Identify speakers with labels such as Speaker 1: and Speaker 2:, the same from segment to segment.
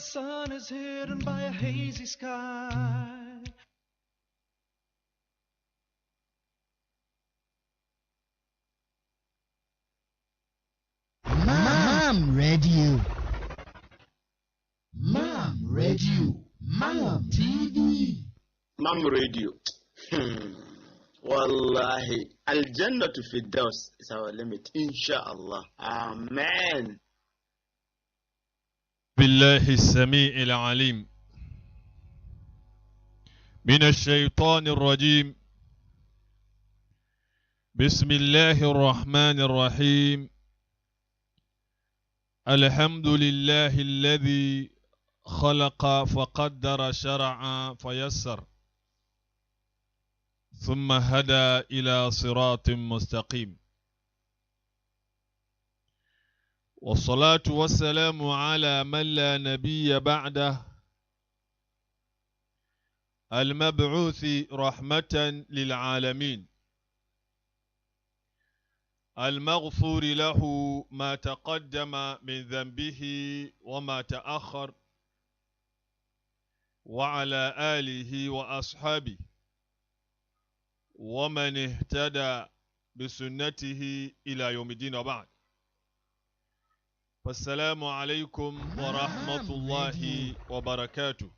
Speaker 1: sun is hidden by a hazy sky.
Speaker 2: Mom Radio. Mom Radio. Mom TV.
Speaker 3: Mom Radio. Wallahi, Al-Jannah to Firdaus is our limit, inshallah. Amen.
Speaker 4: بالله السميع العليم من الشيطان الرجيم. بسم الله الرحمن الرحيم. الحمد لله الذي خلق فقدر شرع فيسر ثم هدى إلى صراط مستقيم. والصلاة والسلام على من لا نبي بعده المبعوث رحمة للعالمين المغفور له ما تقدم من ذنبه وما تأخر وعلى آله وأصحابه ومن اهتدى بسنته إلى يوم الدين وبعد. فالسلام عليكم ورحمة الله وبركاته.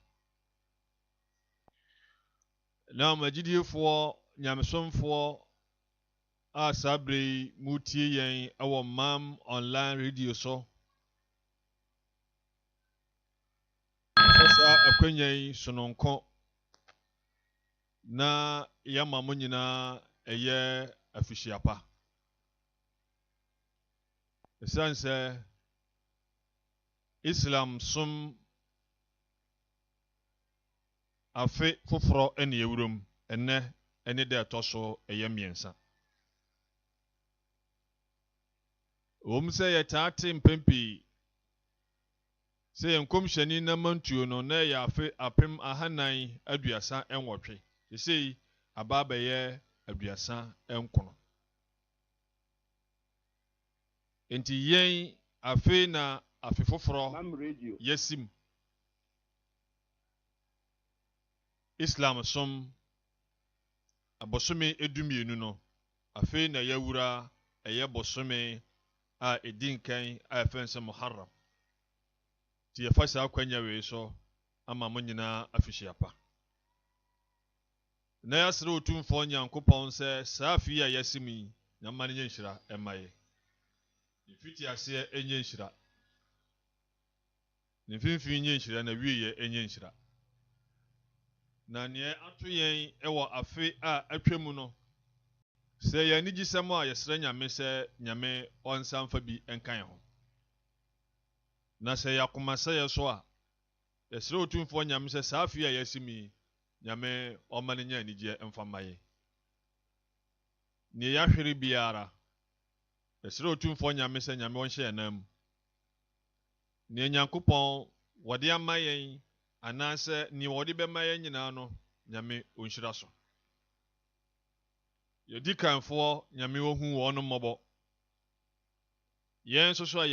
Speaker 4: نعم جدي فو نعمسون فو أصابري موتي ين أو مام أونلاين راديو سو. Sasa akwenye sononko na yama munyina eye afishiapa. Esanse Islam som afe foforo ene ewurom ene de atoso eye miensa. Omse ye taate mpempi se enkomhyani na mantuo no na ya afe apem ahanan aduasa enwotwe. Sei ababa ye aduasa enkono. Enti yen afe na afe foforo yesim Islam som abosome edumienu no afe na yawura eye bosome a edinkan a fense Muharram ti yafasa akwanya we so ama munyina afihyiapa na yasre otumfo Nyankopɔn sɛ safi a yasimi na mane nhyira emaye ifiti ase enye nhyira ne finfin nye nhyira na wiye enye nhyira na ne ato yen ɛwɔ afe a atwam no sɛ yɛ nigisɛm a yɛsrɛ Nyame sɛ Nyame ɔnsamfa bi enkan ho na sɛ yakoma sɛ yɛ so a yɛsrɛ otumfo Nyame sɛ safi a yasimi Nyame ɔmane nya anigye emfamaye ne yahwere biara yɛsrɛ otumfo Nyame sɛ Nyame ɔnhyɛ yanam ne Nyankopɔn wɔde ama yɛn anaasɛ ne wɔde bɛma yɛn nyinaa no Nyame ɔnhyira so. Yɛdi kanfoɔ Nyame ohu wɔn mmɔbɔ. Yɛn so a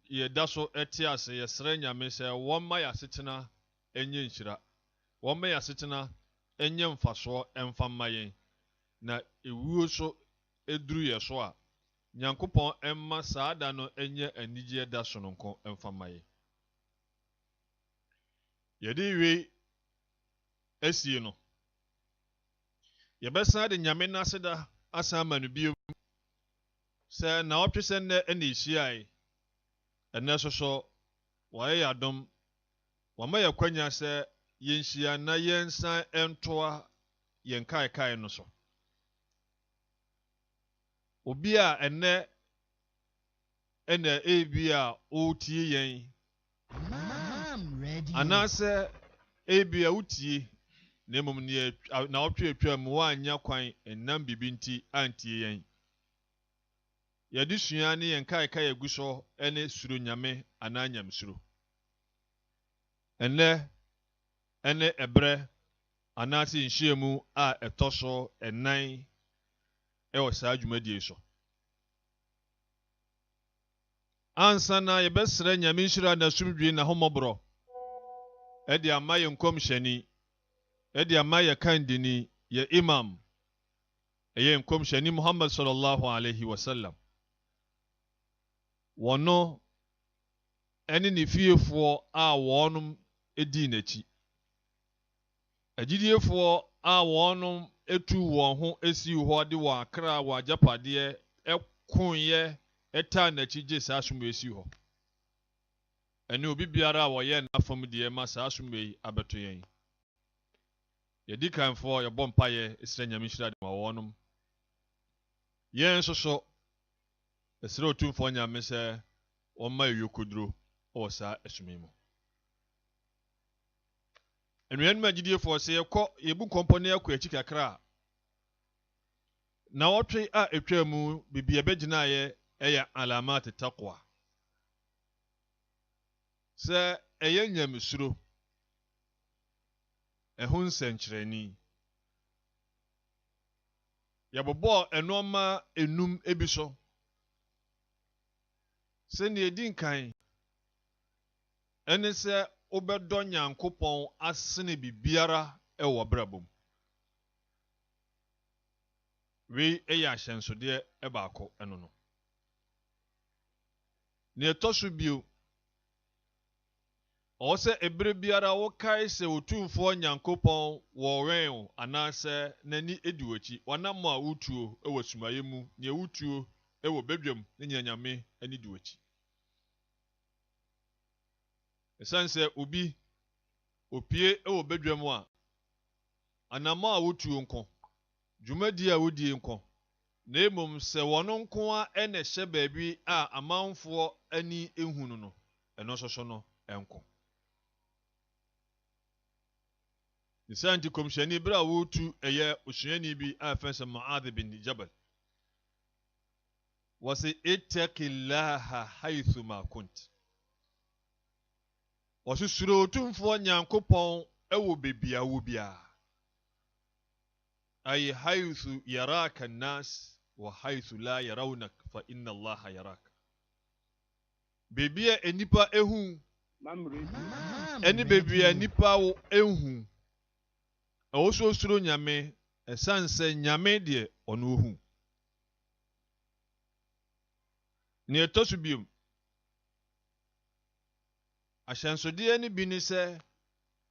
Speaker 4: yɛda so ɛte ase yɛsrɛ Nyame sɛ wɔmma yɛasetena enye nhyira. Wɔmma yɛasetena enye mfasoɔ emfama yɛn. Na ewuo so eduru yɛ so a Nyankopɔn emma saada no enye anigye da sononko emfama yɛn. Yɛde wi esie no yɛbɛsa de Nyame n'aseda asa ama no bio sɛ na ɔtwe sɛ nnɛ ɛna ehyiae ɛnɛ soso wɔyɛ yadom wɔma yɛ kwanya sɛ yɛnhyia na yɛnsan ɛntoa yɛn kaekae no so. Obi a ɛnɛ ɛna ebi a ɔtie yɛn anaasɛ ebi a utie na mmom ne na ɔtwe atwa mu wanya kwan enam bibi nti antie yɛn. Yɛde sua ne yɛn kaekae agu so ɛne suro Nyame anaa nyamsuro. Ɛnɛ ɛne ɛbrɛ anaasɛ nhyiamu a ɛtɔ so ɛnan ɛwɔ saa dwumadie so. Ansa na yɛbɛsrɛ Nyame nhyira na sumdwe na homɔborɔ ɛde ama yɛ nkɔmhyɛni ɛde ama yɛ kandini yɛ imam ɛyɛ nkɔmhyɛni Muhammad sallallahu alaihi wasallam wɔno ɛne ne fiefoɔ a wɔnom edi n'akyi agyidiefoɔ a wɔnom etu wɔn ho esi hɔ de wɔn akra wɔ agyapadeɛ ɛkoyɛ ɛtaa n'akyi gye saa asom esi hɔ ɛne obi biara a wɔyɛ n'afam deɛ ma saa asom yi abɛto yɛn yɛdi kanfoɔ yɛbɔ mpaeɛ esrɛ nyame hyira de ma wɔnom yɛn nso so esrɛ otumfoɔ nyame sɛ wɔmma yɛ yokoduro wɔ saa asom yi mu anuanom agyidiefoɔ sɛ yɛkɔ yɛbu nkɔmpɔ ne yɛkɔ akyi kakra na wɔtwe a etwa mu bibi ɛbɛgyinaeɛ ɛyɛ alamat taqwa sɛ ɛyɛ nyamesuro ɛho nsɛnkyerɛnni yɛbobɔ ɛnɔɔma enum ebi so sɛnea edi nkan ɛne sɛ wobɛdɔ nyankopɔn asene bibiara ɛwɔ brabom wei ɛyɛ ahyɛnsodeɛ ɛbaako ɛno no nea ɛtɔ so bio ɔwɔ sɛ ebere biara wokae sɛ otumfoɔ nyankopɔn wɔwɛn wo anaasɛ n'ani edi w'akyi wanam a wotuo ɛwɔ sumayɛ mu nea wotuo ɛwɔ badwam ne nea nyame ani di w'akyi ɛsiane sɛ obi opie ɛwɔ badwam a anam a wotuo nko dwumadi a wodie nko na mmom sɛ wɔno nko a ɛna ɛhyɛ baabi a amanfoɔ ani ehunu no ɛno nso so no ɛnko ɛsiane nti kɔmhyɛni bere a wotu ɛyɛ osuani bi a ɛfɛn sɛ Mu'adh bin Jabal wɔse ittaqillaha haythu ma kunt wɔse suro otumfoɔ nyankopɔn ɛwɔ beebi a wo biara ay haythu yaraka an-nas wa haythu la yarawnak fa inna allaha yarak beebi a enipa ehu ɛne beebi a nipa ehu ɛwɔ so suro nyame ɛsan sɛ nyame deɛ ɔno ohu ne ɛtɔ so biom ahyɛnsodeɛ ne bi ne sɛ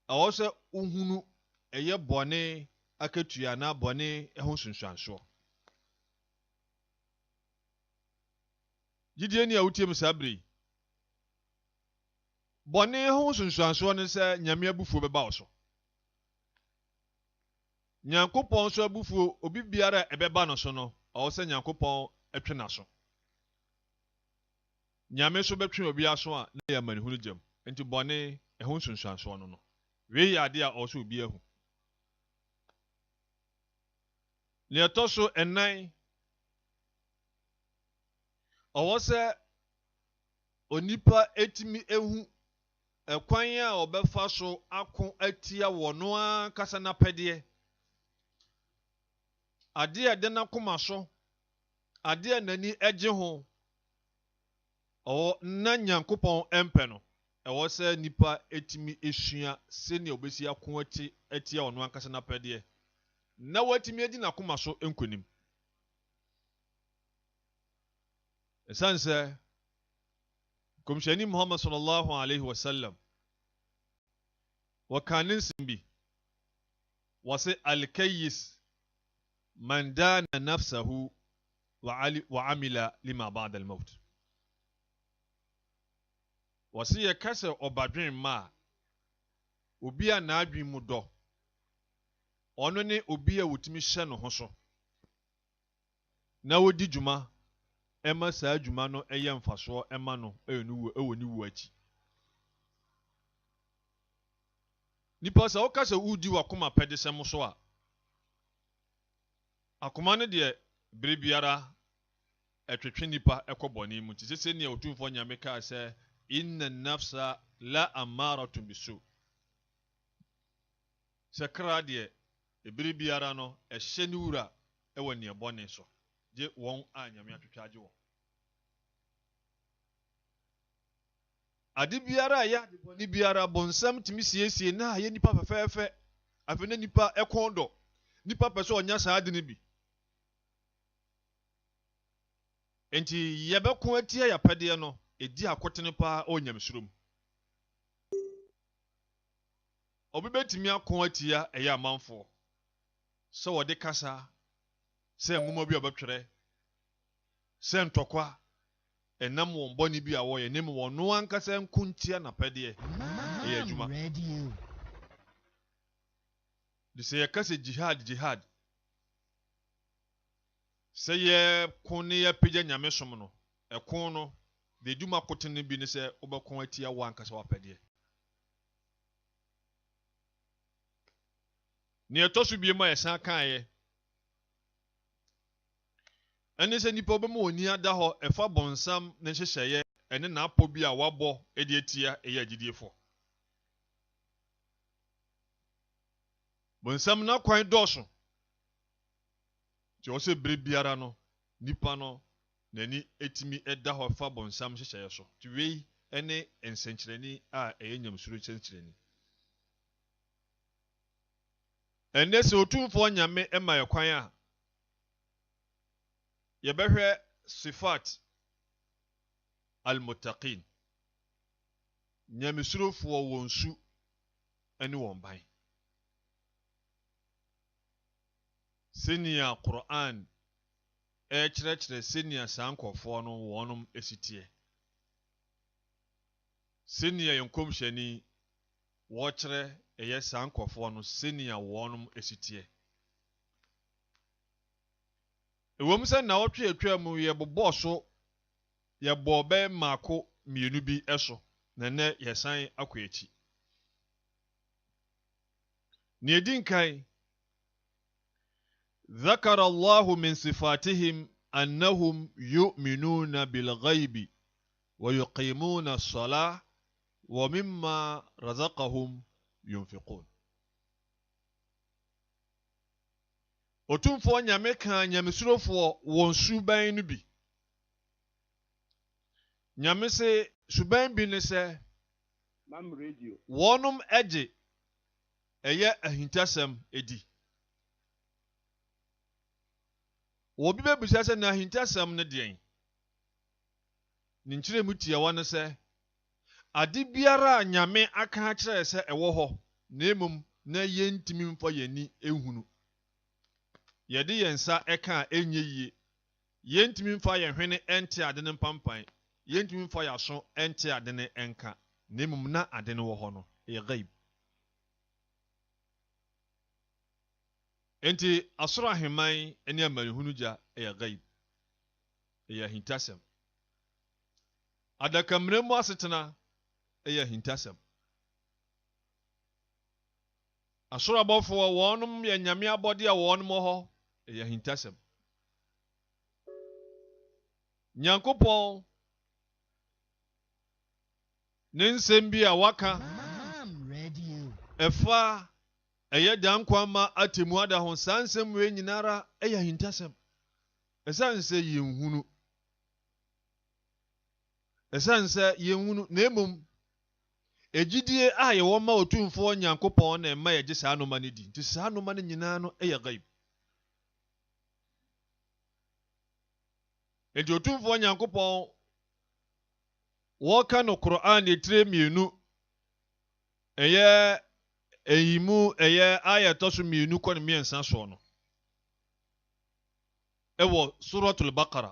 Speaker 4: ɛwɔ sɛ uhunu ɛyɛ bɔne akatua na bɔne ɛho sunsuansoɔ gyidie ni a wotie mu saa bere bɔne ho sunsuansoɔ ne sɛ nyame abufuo bɛba wo so nyankopɔn nso abufuo obi biara ɛbɛba no so no ɔwɔ sɛ nyankopɔn ɛtwe n'aso nyame nso bɛtwe obi aso a na yɛ amanehunu gyam nti bɔne ɛho nsunsuansoɔ no wei yɛ ade a ɔwɔ sɛ obi ahu ne ɛtɔ so ɛnan ɔwɔ sɛ onipa etimi ehu ɛkwan a ɔbɛfa so ako atia wɔno ankasa n'apɛdeɛ ade a ɛde n'akoma so ade a n'ani ɛgye ho ɔwɔ na nyankopɔn ɛmpɛ no ɛwɔ sɛ nipa etimi esua sɛnea obesi ako atia ɔno ankasa n'apɛdeɛ na watimi edi n'akoma so nkonim ɛsan sɛ kɔmhyɛni Muhammad sallallahu alaihi wasallam wɔka ne nsɛm bi wɔse alkayis man dana nafsahu wa amila lima ba'da al-maut wɔse yɛka sɛ ɔbadwen ma a obi a n'adwen mu dɔ ɔno ne obi a wotumi hyɛ no ho so na wodi dwuma ɛma saa dwuma no ɛyɛ mfasoɔ ɛma no ɛwɔ ne wu akyi nipa sɛ woka sɛ wodi wakoma pɛdesɛm so a akoma no deɛ bere biara ɛtwetwe nipa ɛkɔ bɔne mu nti sɛ nea otumfoɔ nyame kaa sɛ inna nafsa la amaratun bisu sɛ kra deɛ ebere biara no ɛhyɛ ne wura ɛwɔ nea bɔne so gye wɔn a nyame atwetwa agye wɔn ade biara ya de boni biara bonsam timi siesie na ye nipa fefefe afene nipa ekondo nipa pese onya saa de ne bi enti yebeko atia ya pede no edi akotene pa onyamsurum obi betimi akon atia eya amanfo so wode kasa se nwoma bi obetwere se ntokwa enam won boni bi awo ye nim won no ankasa nkuntia na pede e adwuma
Speaker 2: Radio.
Speaker 4: de se yakase jihad se ye kone ya pija nyame som no ekon no de dwuma kotene bi ne se obekon atia wo ankasa wa pede ne etosu bi ma yesan kan ye ene se nipa obemu oni ada ho efa bonsam ne hyehyeye ene na apọ bi a wabọ edi etia eya gidiefo bonsam na kwan dọọso ti o se bre biara no nipa no nani etimi eda ho efa bonsam hyehyeye so ti wei ene ensenkyereni a eyenyam suru ensenkyereni ene se otumfo nyame ema yakwan a yebehwe sifat al-muttaqin nyamisurofo wonsu ene won ban senia Quran kyerɛkyerɛ senia sankofo no wonum esitie senia yenkomhyani wo kyerɛ eye sankofo no senia wonum esitie ewom se na wotwe atwa mu ye boboso ye bobe mako mienu bi eso na ne yesan akwaechi ni edinkai ذكر الله من صفاتهم أنهم يؤمنون بالغيب ويقيمون الصلاة ومما رزقهم ينفقون otumfo nyame kan nyamesurofo won suban no bi nyame se suban bi ne se
Speaker 5: Mam Radio
Speaker 4: wonum eje eye ahintasem edi obi bebusa se na ahintasem ne den ni nkyere mutia wone se ade biara nyame aka kyerɛ se ɛwɔ hɔ na emum na yentimi mfɔ yani ehunu yɛde yɛnsa ɛka enye yie yentimi mfa yɛn hwene ɛnte ade ne mpampan yentimi mfa yaso ɛnte ade ne ɛnka na emum na ade ne wɔ hɔ no yɛ gaib enti asoro aheman ene amarihunu gya yɛ gaib yɛ hintasem adakamre mu asetena yɛ hintasem asoro abɔfo wɔnom yɛ nyame abɔde a wɔnom hɔ yɛ hintasem nyankopɔn ne nsɛm bi a waka
Speaker 2: Mam Radio.
Speaker 4: ɛfa ɛyɛ dankwama atemu ada ho saa nsɛm wei nyinara ɛyɛ hintasem ɛsan sɛ yenhunu na emom ejidie a yɛwɔ ma otumfo nyankopɔn na ɛma yɛgye saa noma ne di nti saa noma ne nyinaa no ɛyɛ gaib enti otumfo nyankopɔn wɔka no Quran etire mienu ɛyɛ eyimu ɛyɛ ayatoso mienu kɔ ne miɛnsa so no ɛwɔ suratul baqara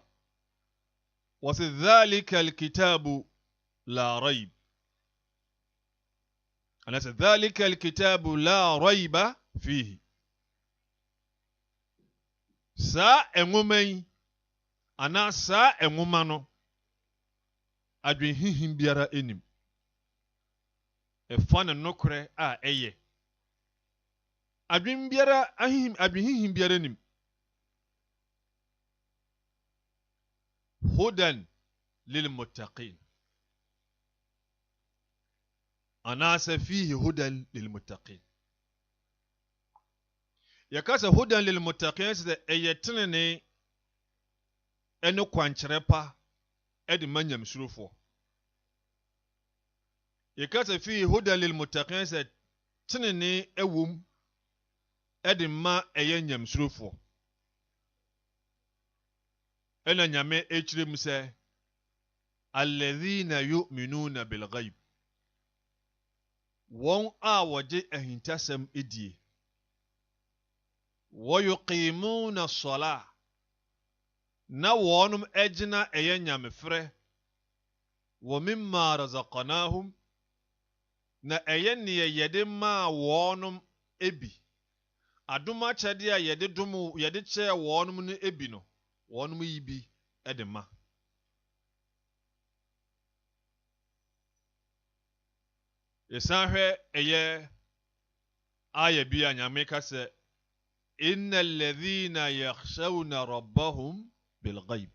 Speaker 4: wasi dhalika alkitabu la rayb anasa dhalika alkitabu la rayba fihi sa enwoma yi ana sa enwoma no adwenhihim biara enim ɛfa ne nokore a ɛyɛ adwen biara adwenhihim biara enim hudan lilmuttaqin anasa fihi hudan lilmuttaqin yakasa hudan lilmuttaqin se eyetenene ene kwankyere pa ede manyam surofo yɛkasa fi hudan lil muttaqin sɛ tenene ɛwom ɛde ma ɛyɛ nyamsurofoɔ ɛna nyame ɛkyerɛ mu sɛ alladhina yu'minuna bil ghaib wɔn a wɔgye ahintasɛm edie wɔyuqimuna as-salah na wɔnom ɛgyina ɛyɛ nyamefrɛ wɔ mimma razaqnahum na ɛyɛ neɛ yɛde maa wɔnom ebi adom akyɛde a yɛde kyɛɛ wɔnom no ebi no wɔnom yi bi ɛde ma yɛsan hwɛ ɛyɛ aya bi a nyame ka sɛ inna alladhina yakhshawna rabbahum bilghaib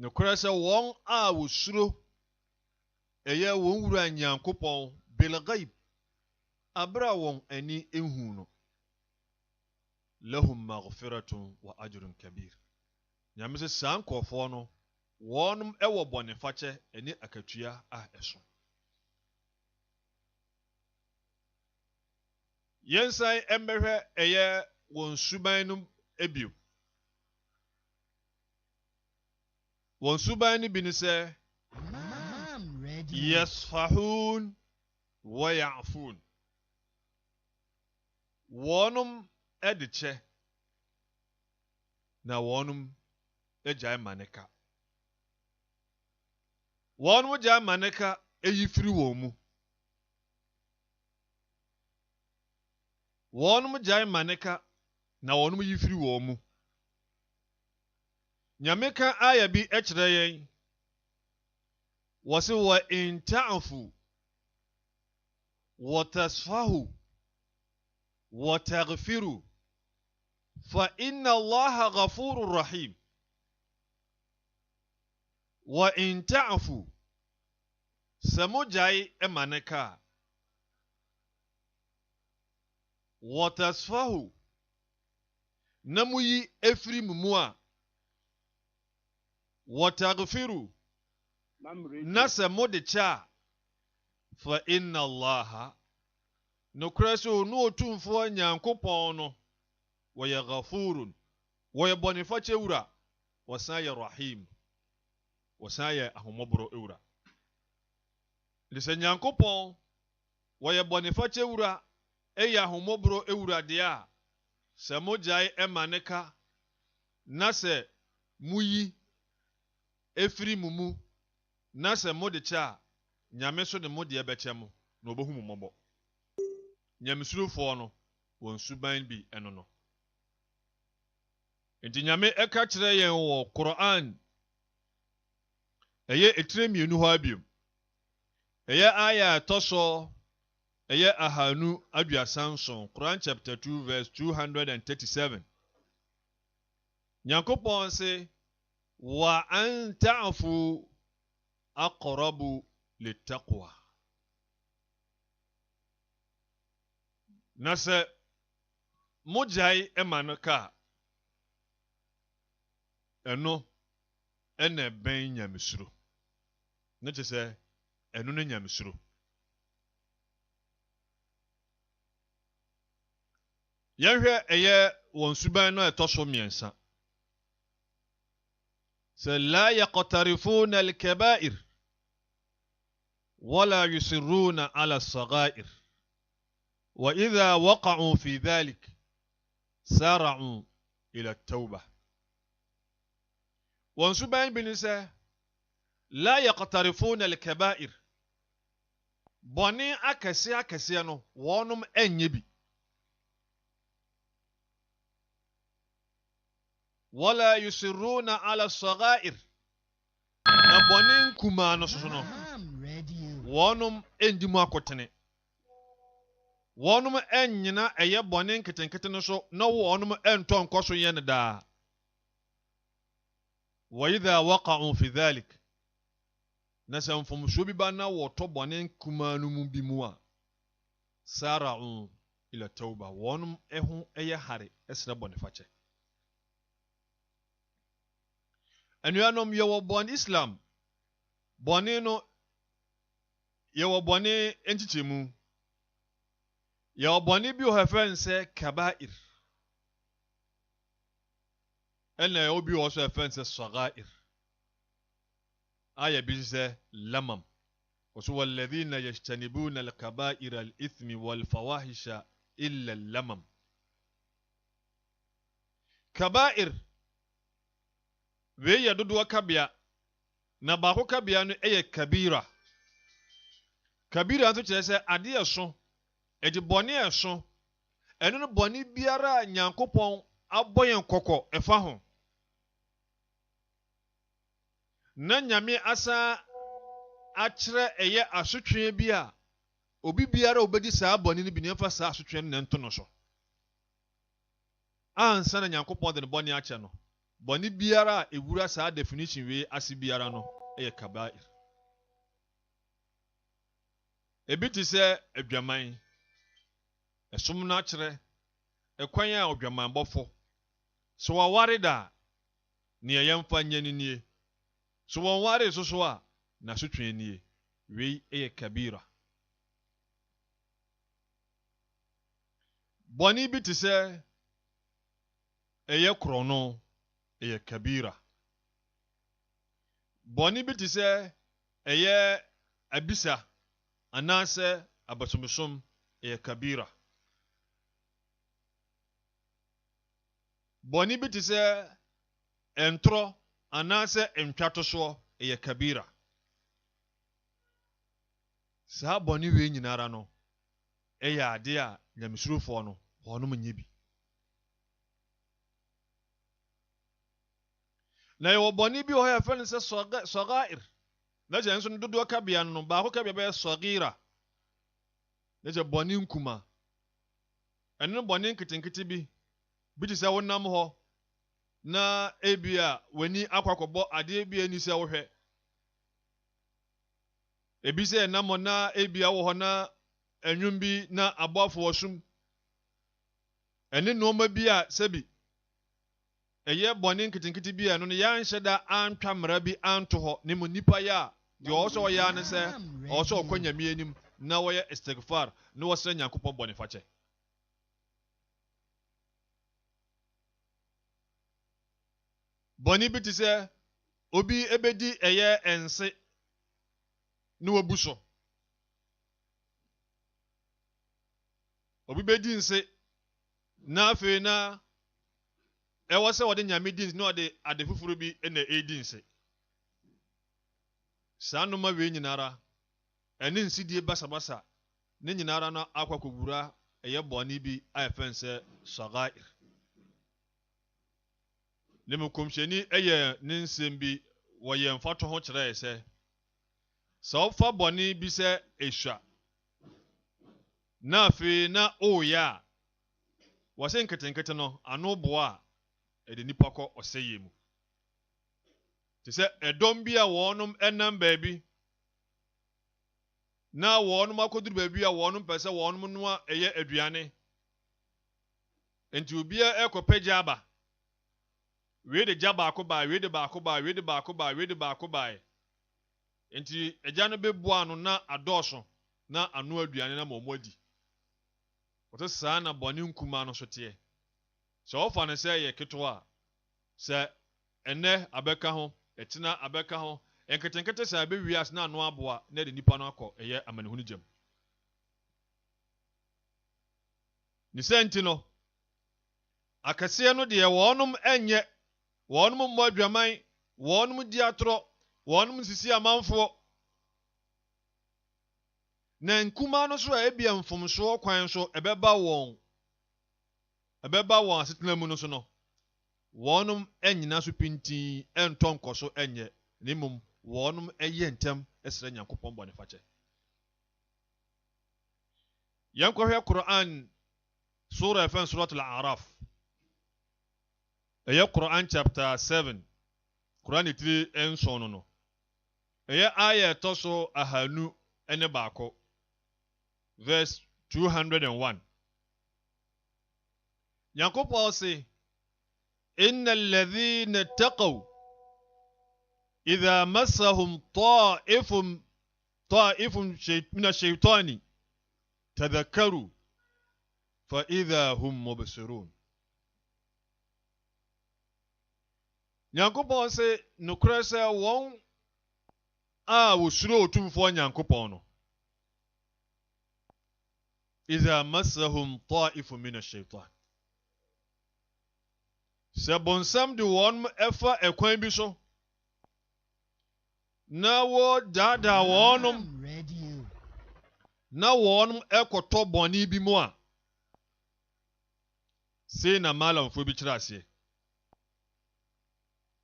Speaker 4: nokorɛ sɛ wɔn a wɔsuro ɛyɛ wɔn wura nyankopɔn bilghaib abere a wɔn ani ehu no lahum maghfiratun wa ajrun kabir nyame sɛ saa nkɔfoɔ no wɔnom ɛwɔ bɔnefakyɛ ɛne akatua a ɛso yɛnsan ɛmbɛhwɛ ɛyɛ wɔn suban no ebio wɔn suban no bi ne sɛ
Speaker 2: I'm ready.
Speaker 4: yasfahun wa ya'fun wɔnom ɛde kyɛ na wɔnom agyae maneka wɔnom gyae maneka eyi firi wɔn mu wɔnom gyae maneka na wɔnom yi firi wɔn mu nyame ka aya bi ɛkyerɛ yɛn wɔse wa in ta'fu wa tasfahu wa taghfiru fa inna allaha ghafurur rahim wa in ta'fu sɛ mogyae maneka wa tasfahu na muyi efiri mu a wa taghfiru na sɛ mode kyɛ a fa inna allaha nokorɛ sɛ ɔno otumfoɔ nyankopɔn no wɔyɛ ghafurun wɔyɛ bɔnefakyɛ wura wɔsan yɛ rahim wɔsan yɛ ahomɔborɔ wura nti sɛ nyankopɔn wɔyɛ bɔnefakyɛ wura ɛyɛ ahomɔborɔ wura deɛ a sɛ mogyae maneka na sɛ muyi efiri mu na sɛ mode kyɛ a nyame so de mo deɛ bɛkyɛ mo na obohu mo mmɔbɔ nyamesurofoɔ no wɔn suban bi ɛno no nti nyame ɛka kyerɛ yɛn wɔ Qur'an ɛyɛ etire mmienu hɔ abiom ɛyɛ aya ɛtɔ so ɛyɛ 237 Quran chapter 2 verse 237 nyankopɔn se wa an ta'fu aqrabu littaqwa na sɛ mogyae maneka ɛno ɛna ɛbɛn nyamesuro ne kyerɛ sɛ ɛno ne nyamesuro yɛhwɛ ɛyɛ wɔn suban no ɛtɔ so mmiɛnsa sɛ la yaqtarifuna al-kaba'ir wala yusirruna ala as-sagha'ir wa idha waqa'u fi dhalik sara'u ila at-tawbah wɔn suban bi ne sɛ la yaqtarifuna al-kaba'ir bɔne akɛseɛ no wɔnom ɛnyɛ bi wala yusirruna ala as-sagha'ir na bɔne nkumaa no soso no
Speaker 2: I'm ready.
Speaker 4: wɔnom ɛndi mu akotene wɔnom ɛnyina ɛyɛ bɔne nketenkete no so na wɔnom ɛntɔ nkɔ so yɛ no daa wa idha waqa'u fi dhalik na sɛ mfomsoɔ bi ba na wɔtɔ bɔne nkumaa no mu bi mu a sara'u ila tawba wɔnom ɛho ɛyɛ hare ɛsrɛ bɔnefakyɛ anuanom yɛwɔ bɔne Islam bɔne no yɛwɔ bɔne nkyekyɛmu. Yɛwɔ bɔne bi wɔ hɔ ɛfrɛ no sɛ kaba'ir. Ɛna yɛwɔ bi wɔ so ɛfrɛ no sɛ sagair. Ayɛ bi sɛ lamam. Wɔso walladhina yajtanibuna al-kaba'ira al-ithmi wal-fawahisha illa al-lamam. Kaba'ir wei yɛ dodoɔ kabea, na baako kabea no ɛyɛ kabira. Kabira nso kyerɛ sɛ ade ɛso, ɛde bɔne ɛso, ɛno no bɔne biara a Nyankopɔn abɔ yɛn kɔkɔ ɛfa ho. Na Nyame asa akyerɛ ɛyɛ asotwe bi a obi biara a obɛdi saa bɔne no bi ne mfa saa asotwe no na nto no so. Ansa na Nyankopɔn de ne bɔne akyɛ no, bɔne biara a ewura saa definition wei ase biara no ɛyɛ kaba'ir. Ebi te sɛ adwaman, ɛsom no akyerɛ, ɛkwan a odwamanbɔfo so wɔware da nea yɛmfa nyɛ no nie, so wɔnware so a na sotwe nie, wei ɛyɛ kabira. Bɔne bi te sɛ ɛyɛ korɔno, ɛyɛ kabira. Bɔne bi te sɛ ɛyɛ abisa anaasɛ abasomisom, ɛyɛ kabira. Bɔne bi te sɛ ɛntorɔ anaasɛ ntwatosoɔ, ɛyɛ kabira. Saa bɔne wei nyinara no ɛyɛ ade a Nyamesurofoɔ no wɔnom nyɛ bi. Na yɛwɔ bɔne bi wɔ hɔ a yɛfrɛ no sɛ sagair. Na kyerɛ nso no dodoɔ kabea no baako kabea bɛyɛ sagira. Na kyerɛ bɔne nkuma. Ɛno no bɔne nketenkete bi te sɛ wonam hɔ na ebi a w'ani akɔkɔbɔ adeɛ bi ani sɛ wohwɛ. Ebi sɛ ɛnam hɔ na ebi a wɔ hɔ na ɛnwom bi na abɔfo wɔ som. Ɛne nneɛma bi a sɛbi ɛyɛ bɔne nketenkete bi a ɛno no yɛanhyɛ da antwa mmara bi anto hɔ, ne mu nipa yɛ a deɛ ɔwɔ sɛ ɔyɛ ne sɛ ɔwɔ sɛ ɔkɔ Nyame anim na wɔyɛ istighfar na wɔsrɛ Nyankopɔn bɔne fakyɛ. Bɔne bi te sɛ obi ebedi ɛyɛ ɛnse na wabu so. Obi bedi nse na afei na ɛwɔ sɛ wɔde Nyame di nse na wɔde ade foforo bi na edi nse. Saa nnoma wei nyinara ɛne nsidie basabasa ne nyinara no akɔkɔwura ɛyɛ bɔne bi a yɛfrɛ no sɛ sagair. Ne mu kɔmhyɛni ɛyɛ ne nsɛm bi wɔyɛ mfato ho kyerɛ sɛ sɛ wofa bɔne bi sɛ esua na afei na ɔɔyɛ a wɔsɛ nketenkete no ano boa a ɛde nipa kɔ ɔsɛyɛ mu. Te sɛ ɛdɔm bi a wɔnom ɛnam baabi na wɔnom akɔduru baabi a wɔnom pɛ sɛ wɔnom noa ɛyɛ aduane, enti obiara ɛkɔpɛ gya aba, wei de gya baako baa, wei de baako baa, wei de baako baa, wei de baako baa, enti agya no bɛboa no na adɔɔso na ano aduane na ma ɔmo adi. Wɔte saa na bɔne nkuma no so teɛ. Sɛ wɔfa no sɛ yɛ ketewa a, sɛ ɛnɛ abɛka ho, ɛtena abɛka ho, nketenkete sɛ abɛwie ase na ano aboa na de nipa no akɔ ɛyɛ amanehunu gyam. Ne sɛ nti no akɛseɛ no deɛ wɔnom ɛnyɛ, wɔnom mmɔ adwaman, wɔnom di atorɔ, wɔnom nsisi amanfoɔ. Na nkuma no so a ebia mfomsoɔ kwan so ɛbɛba wɔn asetena mu no so no, wɔnom ɛnyina so pintin ɛntɔ nkɔ so ɛnyɛ, ne mmom wɔnom ɛyɛ ntɛm ɛsrɛ Nyankopɔn bɔne fakyɛ. Yɛnkɔhwɛ Quran sura ɛfɛn Suratul A'raf. Ɛyɛ Quran chapter 7, Quran tiri ɛnson no. Ɛyɛ ayɛ ɛtɔ so ahanu ɛne baako, verse 201. Nyankopɔn se, innal ladhina taqaw إذا مسهم طائف من الشيطان تذكروا فإذا هم مبصرون. Nyankopɔn sɛ nokora sɛ wɔn a wosuro otumfoɔ Nyankopɔn no, إذا مسهم طائف من الشيطان, sɛ bonsam de wɔn ɛfa ɛkwan bi so na wɔdaadaa wɔnom
Speaker 2: I'm ready.
Speaker 4: na wɔnom ɛkɔtɔ bɔne bi mu a, sei na malamfoɔ bi kyerɛ aseɛ.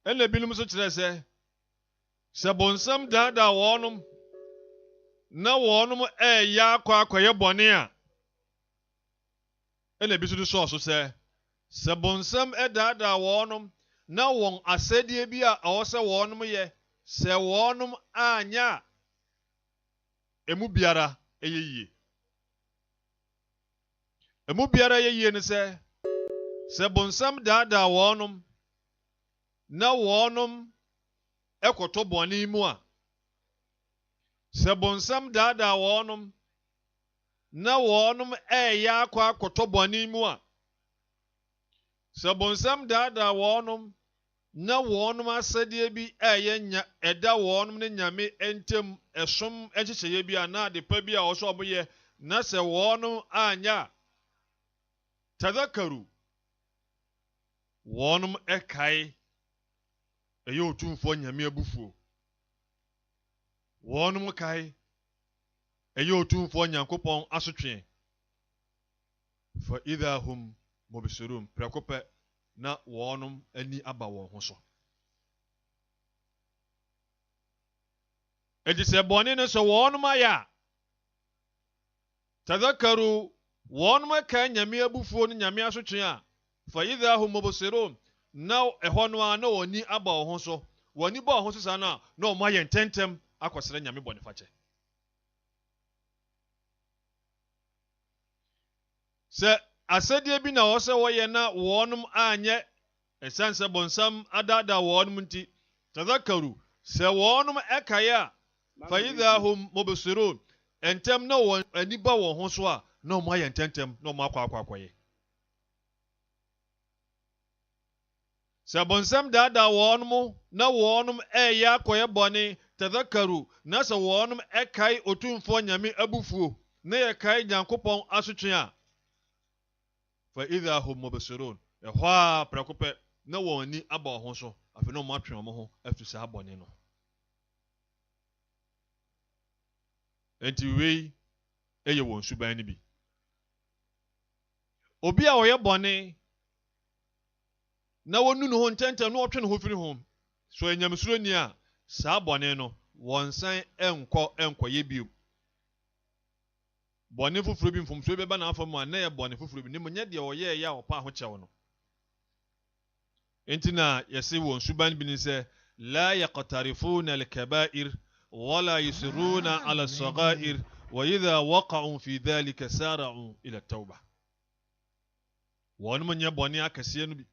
Speaker 4: ɛna binom nso kyerɛ sɛ bonsam daadaa wɔnom na wɔnom ɛyɛ akɔyɛ bɔne a, ɛna bi nso de sɔɔ so sɛ bonsam ɛdaadaa wɔnom na wɔn asɛdeɛ bi a ɛwɔ sɛ wɔnom yɛ, sɛ wɔnom anyɛ a, emu biara ɛyɛ yie. Emu biara ɛyɛ yie ne sɛ bonsam daadaa wɔnom na wɔnom ɛkɔtɔ bɔne mu a, sɛ bonsam daadaa wɔnom na wɔnom ɛyɛ akɔtɔ bɔne mu a, sɛ bonsam daadaa wɔnom na wɔnom asɛdeɛ bi ɛyɛ ɛda wɔnom ne Nyame ntam ɛsom ɛhyehyɛeɛ bi a na ade pa bi a ɔsɛ ɔmo yɛ, na sɛ wɔnom anyɛ a, tadhakaru, wɔnom ɛkae ɛyɛ otumfoɔ Nyame abufuo. Wɔnom kae ɛyɛ otumfoɔ Nyankopɔn asotwe. Fa idha hum mubsirun, prɛko pɛ na wɔnom ani aba wɔn ho so. Enti sɛ bɔne no sɛ wɔnom ayɛ a, tadhakaru, wɔnom ɛkae Nyame abufuo no Nyame asotwe a, fa idha hum mubsirun, na ɛhɔ no a na wɔni aba wɔn ho so. Wɔni ba wɔn ho so saa na wɔn ayɛ ntɛntɛm akɔsrɛ Nyame bɔne fakyɛ. Sɛ asɛdeɛ bi na wɔwɔ sɛ wɔyɛ na wɔnom anyɛ, ɛsiane sɛ bonsam adaadaa wɔnom nti, tadhakaru, sɛ wɔnom ɛkae a, fa idha hum mubsirun, ɛntɛm na wɔn ani ba wɔn ho so a, na wɔn ayɛ ntɛntɛm na wɔn akɔyɛ. Sɛ bonsam daadaa wɔnom na wɔnom ɛyɛ akɔyɛ bɔne, tadhakaru, na sɛ wɔnom ɛkae otumfoɔ Nyame abufuo na yɛkae Nyankopɔn asotwe a, fa idha hum mubsirun, ɛhɔ a prɛko pɛ na wɔn ani aba wɔn ho so, afei na wɔn atwe wɔn ho afiri saa bɔne no. Enti wei ɛyɛ wɔn suban no bi. Obi a ɔyɛ bɔne na wɔnu ne ho ntɛntɛm na wɔtwe ne ho firi ho, so ɛnyamesuroni a, saa bɔne no wɔnsan ɛnkɔyɛ bio. Bɔne foforɔ bi mfomsoɔ bɛba n'afa mu a na yɛ bɔne foforɔ bi, ne mu nyɛ deɛ ɔyɛɛ yɛ a ɔpa ho kyɛw no. Enti na yɛse wɔn suban bi ne sɛ, la yaqtarifuna al-kaba'ir wala yusiruna ala as-sagha'ir wa idha waqa'u fi dhalika sara'u ila at-tawbah. Wɔnom nyɛ bɔne akɛseɛ no bi.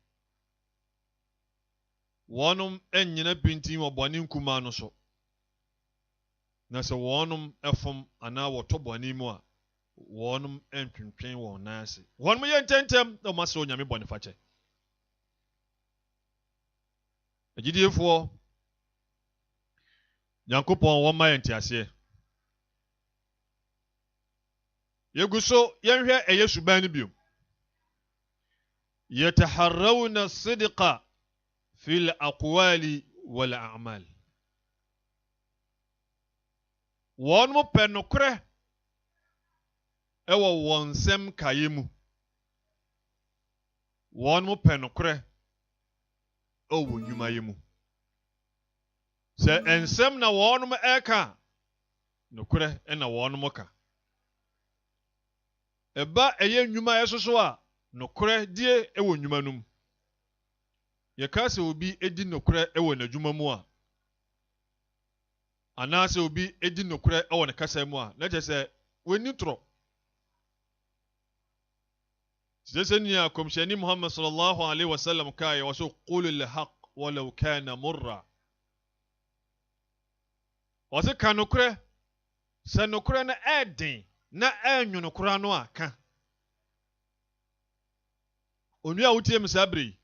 Speaker 4: Wɔnom ɛnnyina pintin wɔ bɔne nkumaa no so. Na sɛ wɔnom ɛfom anaa wɔtɔ bɔne mu a, wɔnom ɛntwentwɛn wɔn nan ase. Wɔnom yɛ ntɛntɛm na wɔn asɛ Onyame bɔne fakyɛ. Agyidiefoɔ, Nyankopɔn wɔmma yɛn nteaseɛ. Yɛgu so yɛnhwɛ ɛyɛ suban no bio. Yataharrawna sidqa fil aqwali wal a'mal. Wɔnom pɛ nokorɛ ɛwɔ wɔn nsɛm kaeɛ mu. Wɔnom pɛ nokorɛ ɛwɔ wɔn nnwumayɛ mu. Sɛ nsɛm na wɔnom ɛka, nokorɛ ɛna wɔnom ka. Ɛba ɛyɛ nnwumayɛ so a, nokorɛ die ɛwɔ nnwuma no mu. Yɛka sɛ obi edi nokorɛ ɛwɔ n'adwuma mu a, anaasɛ obi edi nokorɛ ɛwɔ ne kasa mu a, na kyerɛ sɛ wɔnni torɔ. Sɛ ni a Kɔmhyɛni Muhammad sallallahu alaihi wasallam kae wɔ so qulil haqq walau kana murra. Ose ka nokre se nokre na eden na enwu nokra no aka. Onua wutie msabri.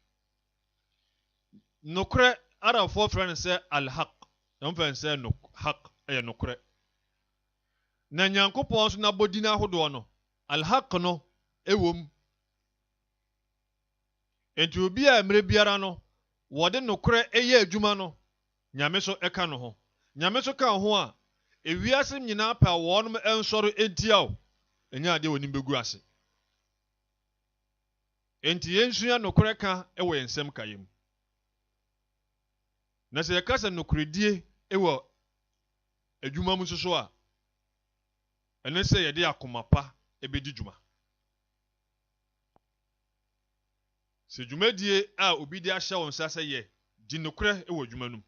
Speaker 4: Nokre ara for friend say al-haq. Don't friend say no haq e nokre. Na Nyankopon so na bodina hodo no. Al-haq no ewom. Enti obi a emre biara no wode nokre eye adwuma no Nyame so eka no ho. Nyame so ka ho a ewiase nyina pa wonom ensoro entiaw. Enya ade woni begu ase. Enti yensua nokre ka ewo yensem kayem. Na se yakasa nokredie ewo adwuma mu soso a ene se yede akomapa ebedi dwuma. Se dwumadie a obi di ahye won sase ye di nokre ewo dwuma num.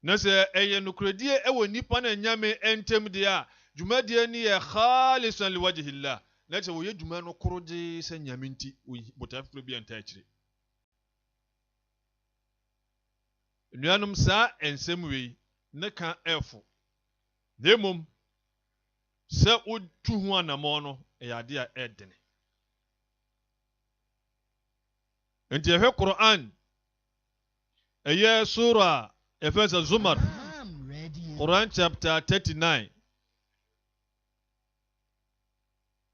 Speaker 4: Na se eye nokredie ewo nipa na nyame entem de a dwumadie ni ye khalisan liwajhillah. Na se wo ye dwuma no korode se nyame nti botafro bi enta akire. Nuanum sa ensem wei ne ka efo. Nemom se otu ho anamo no eyade a edene. Enti ehwe Quran eye sura Efesa Zumar
Speaker 2: I'm ready.
Speaker 4: Quran chapter 39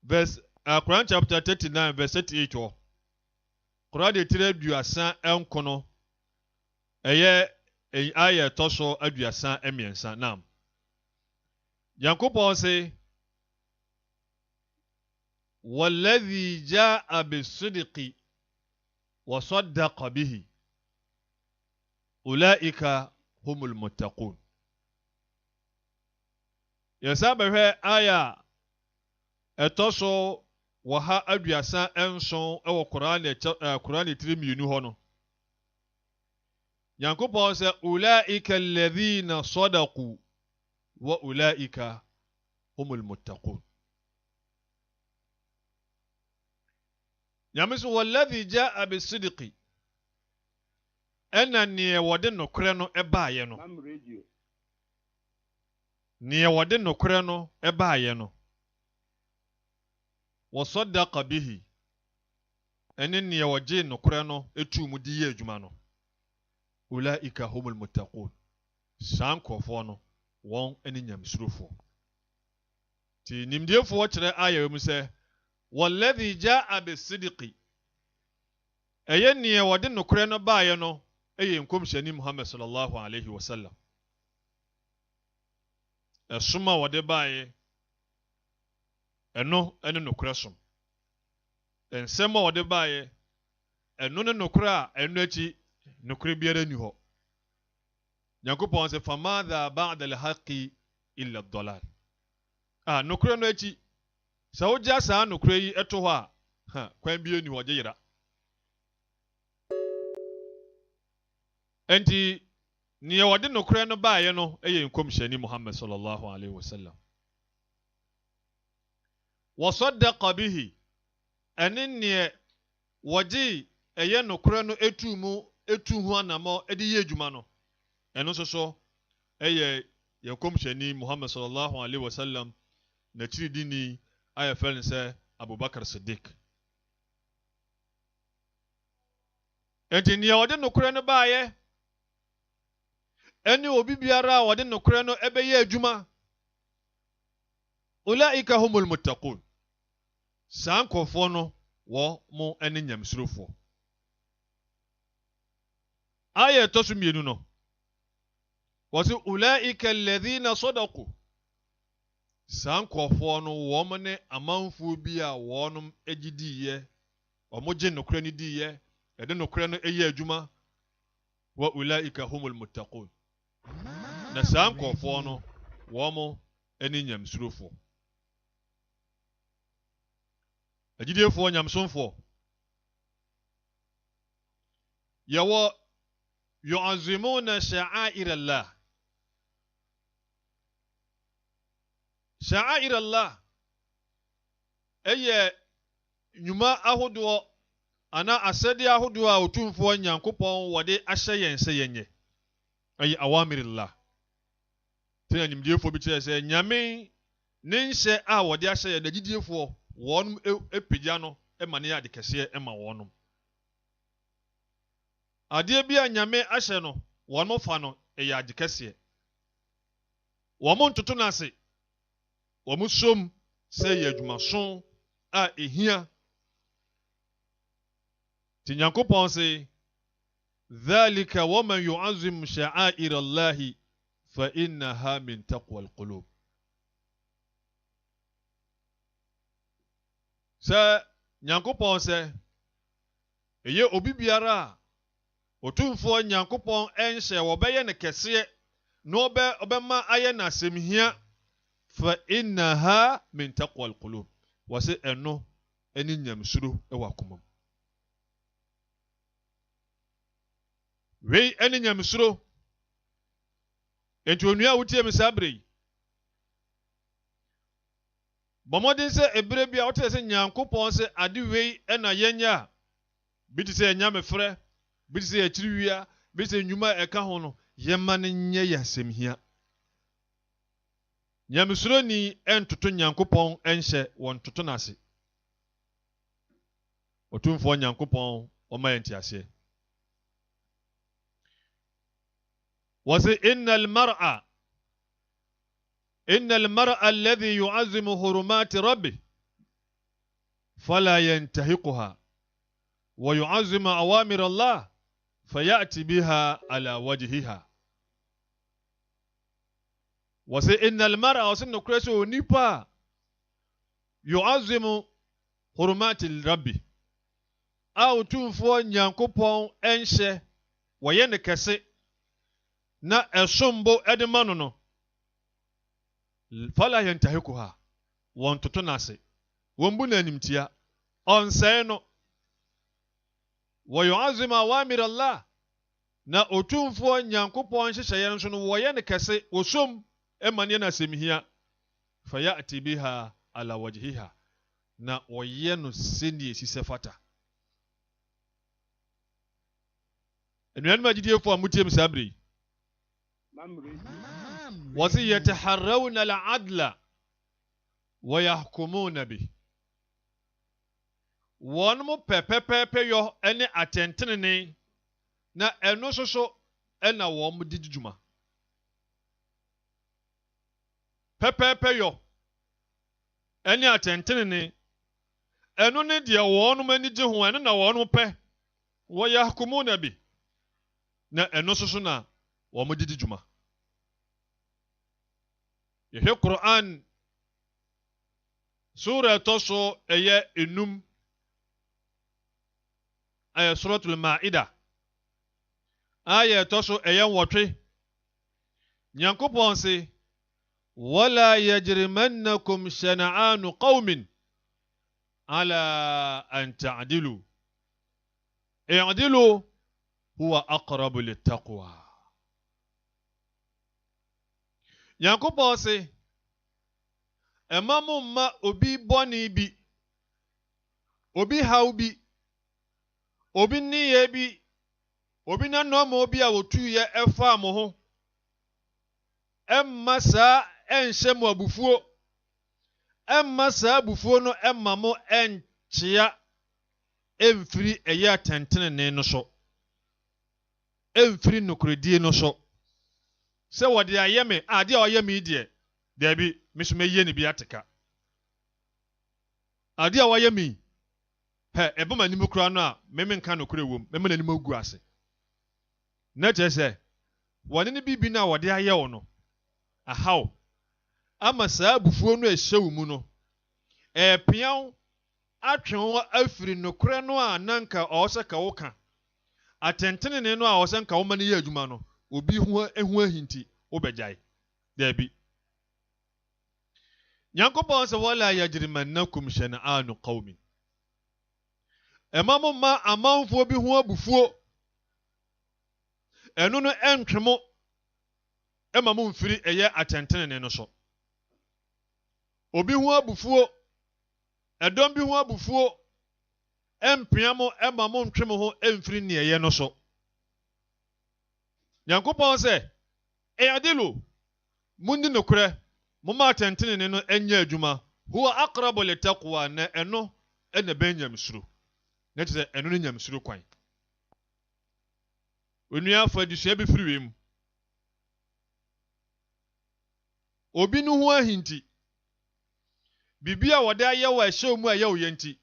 Speaker 4: verse Quran chapter 39 verse 38. Quran de tire duasa enkono eye aya toso aduasa emiensa nam. Yankopon say والذي جاء بالصدق وصدق به أولئك هم المتقون. يسابه آية etoso waha aduasa enson ewo Quran tirimienu ho no. Yankopon say أولئك الذين صدقوا وأولئك هم المتقون. Yamisu والذي جاء بالصدق ena niye wode nokre no ebaaye no.
Speaker 5: Mam radio.
Speaker 4: Niye wode nokre no ebaaye no. Wasaddaqa bihi. Ene niye waje nokre no etumu di ye adwuma no. Ulaika humul muttaqun. Sankofo no won ene nyamsurofo. Ti nimdiefo kire aya mu se والذي جاء بالصدق eye niye wode nokre no baaye no eye nkomhyani Muhammad sallallahu alaihi wasallam. Esuma wode baaye eno ene nokre som. Ensema wode baaye eno ne nokre a eno achi nokre biara ni ho. Nyankopon se famadha ba'da al-haqqi illa ad-dalal. Nokre no achi sa oja sa nokre yi eto ho a kwan bi eni ho je yira. Enti niye wode nokre no baaye no eye nkomhyani Muhammad sallallahu alaihi wasallam. Wasaddaqa bihi ene niye wode eye nokre no etu hu anamo edi ye adwuma no. Eno soso eye nkomhyani Muhammad sallallahu alaihi wasallam na chiridini aya felin se Abubakar Siddiq. Enti niye wode nokre no baaye eni obi biara wode nokre no ebeye adwuma. Ulaika humul muttaqun. Sankofo no wo mo eni nyamsurofo. Aya tosu mienu no. Wasi ulaika alladhina sadaqu. Sankofo no wo mo ne amanfo bi a wonum egidiye. Omo je nokre ni diye. Ede nokre no eye adwuma. Wa ulaika humul muttaqun. Na sankofo no wo mo eni nyamsurofo. Agidefo nyamsonfo. Yawo yu'azzimuna sha'air Allah. Sha'air Allah eye nyuma ahodo ana asede ahodo a otumfo Nyankopon wode ahye yense yenye. ay awamirillah tena nimdiefo bi kyerɛ sɛ nyame ne nhyɛ a wɔde ahyɛ yɛ n'agyidiefo wɔn epagya no ma ne ade kɛseɛ ma wɔn adeɛ bi a nyame ahyɛ no wɔn fa no ɛyɛ ade kɛseɛ wɔn ntoto no ase wɔn som sɛ yɛ adwumaso a ehia ti nyankopɔn sɛ ذلك ومن يعظم شعائر الله فإنها من تقوى القلوب sɛ nyankopɔn sɛ ɛyɛ obi biara otumfoɔ nyankopɔn ɛnhyɛ wɔbɛyɛ ne kɛseɛ na ɔbɛma ayɛ n'asɛmhia fa innaha min taqwa alqulub wɔsɛ ɛno ɛne nyamsuro ɛwɔ akoma mu wei ɛne nyamsuro enti onua a wotie me saa bere yi bɔmmɔden sɛ ebere bi a wote sɛ nyankopɔn sɛ ade wei ɛna yɛnyɛ a bi te sɛ ɛnya mefrɛ bi te sɛ akyiri wia bi te sɛ nnwuma a ɛka ho no yɛma no nyɛ yɛ asɛmhia nyamsuro ni ɛntoto nyankopɔn ɛnhyɛ wɔn toto no ase otumfoɔ nyankopɔn ɔma yɛn te aseɛ وسي إن المرء الذي يعظم حرمات ربه فلا ينتهكها ويعظم أوامر الله فيأتي بها على وجهها وسي إن المرء وسي نكرسو نيبا يعظم حرمات ربه أو تنفو نيانكوبون أنشي وينكسي na esombo edemano no fala yantahikuha won toto nase won bu na nimtia onsɛe no wɔyɔazima awamir Allah na otumfoɔ nyankopɔn hyehyɛeɛ nso no wɔyɛ ne kɛse osom emane na semhia fayati biha ala wajhiha na wɔyɛ no sɛnea sisɛ fata enuanum agidiefo a mutie msabri وَسِي يَتَحَرَّوْنَ الْعَدْلَ وَيَحْكُمُونَ بِهِ wɔn mo pɛpɛpɛpɛ yɔ ɛne atɛntene na ɛno soso ɛna wɔn mo didi dwuma pɛpɛpɛ yɔ ɛne atɛntene ɛno ne deɛ wɔn mo ani gye ho ɛno na wɔn mo pɛ wɔyahkumuna bi na ɛno soso na wɔn mo didi dwuma yɛhwɛ Quran sura ɛtɔ so ɛyɛ enum ayɛ suratul Ma'idah ayɛ ɛtɔ so ɛyɛ nwɔtwe Nyankopɔn se wala yajrimannakum shana'anu qaumin ala an ta'dilu i'dilu huwa aqrabu littaqwa Nyankopɔn se ɛma mo mma obi bɔne bi obi haw bi obi nneyɛ bi obi nanɔma bi a wotuyɛ ɛfa mo ho ɛmma saa ɛnhyɛ mo abufuo ɛmma saa abufuo no ɛmma mo ɛnkyea ɛmfiri ɛyɛ atɛntenene no so ɛmfiri nokoredie no so sɛ wɔde ayɛ me adeɛ a ɔyɛ me deɛ dabi meso mɛyɛ ne bi ateka adeɛ a wɔyɛ me hɛ ɛbɛ ma nim kura no a meme nka nokore wom meme na nim agu ase na kyerɛ sɛ wɔne ne bibi no a wɔde ayɛ wo no ahaw ama saa abufuo no ɛhyɛ wo mu no ɛpiaw atwe wo afiri nokore no a nanka ɔwɔ sɛ ka wo ka atɛntenene no a ɔwɔ sɛ nka wo ma no yɛ adwuma no obi ho ahinti wobɛgyae dabi Nyankopɔn sɛ wala yajrimannakum shana'anu qaumin ɛma mo ma amanfoɔ bi ho abufuo ɛno no ɛntwe mo ɛma mo mfiri ɛyɛ atɛntenene no so obi ho abufuo ɛdɔm bi ho abufuo ɛmpia mo ɛma mo ntwe mo ho ɛmfiri ne ɛyɛ no so Nyankopɔn sɛ adilo mundi nokure moma tentene no enya adwuma huwa aqrabu litaqwa na ɛno ɛna benyamsuro na kyerɛ ɛno ne nyamsuro kwan onua fa disua bi firi wem obi no ho ahinti bibia wɔde ayɛ wɔ ɛhyɛ mu ayɛ wo yenti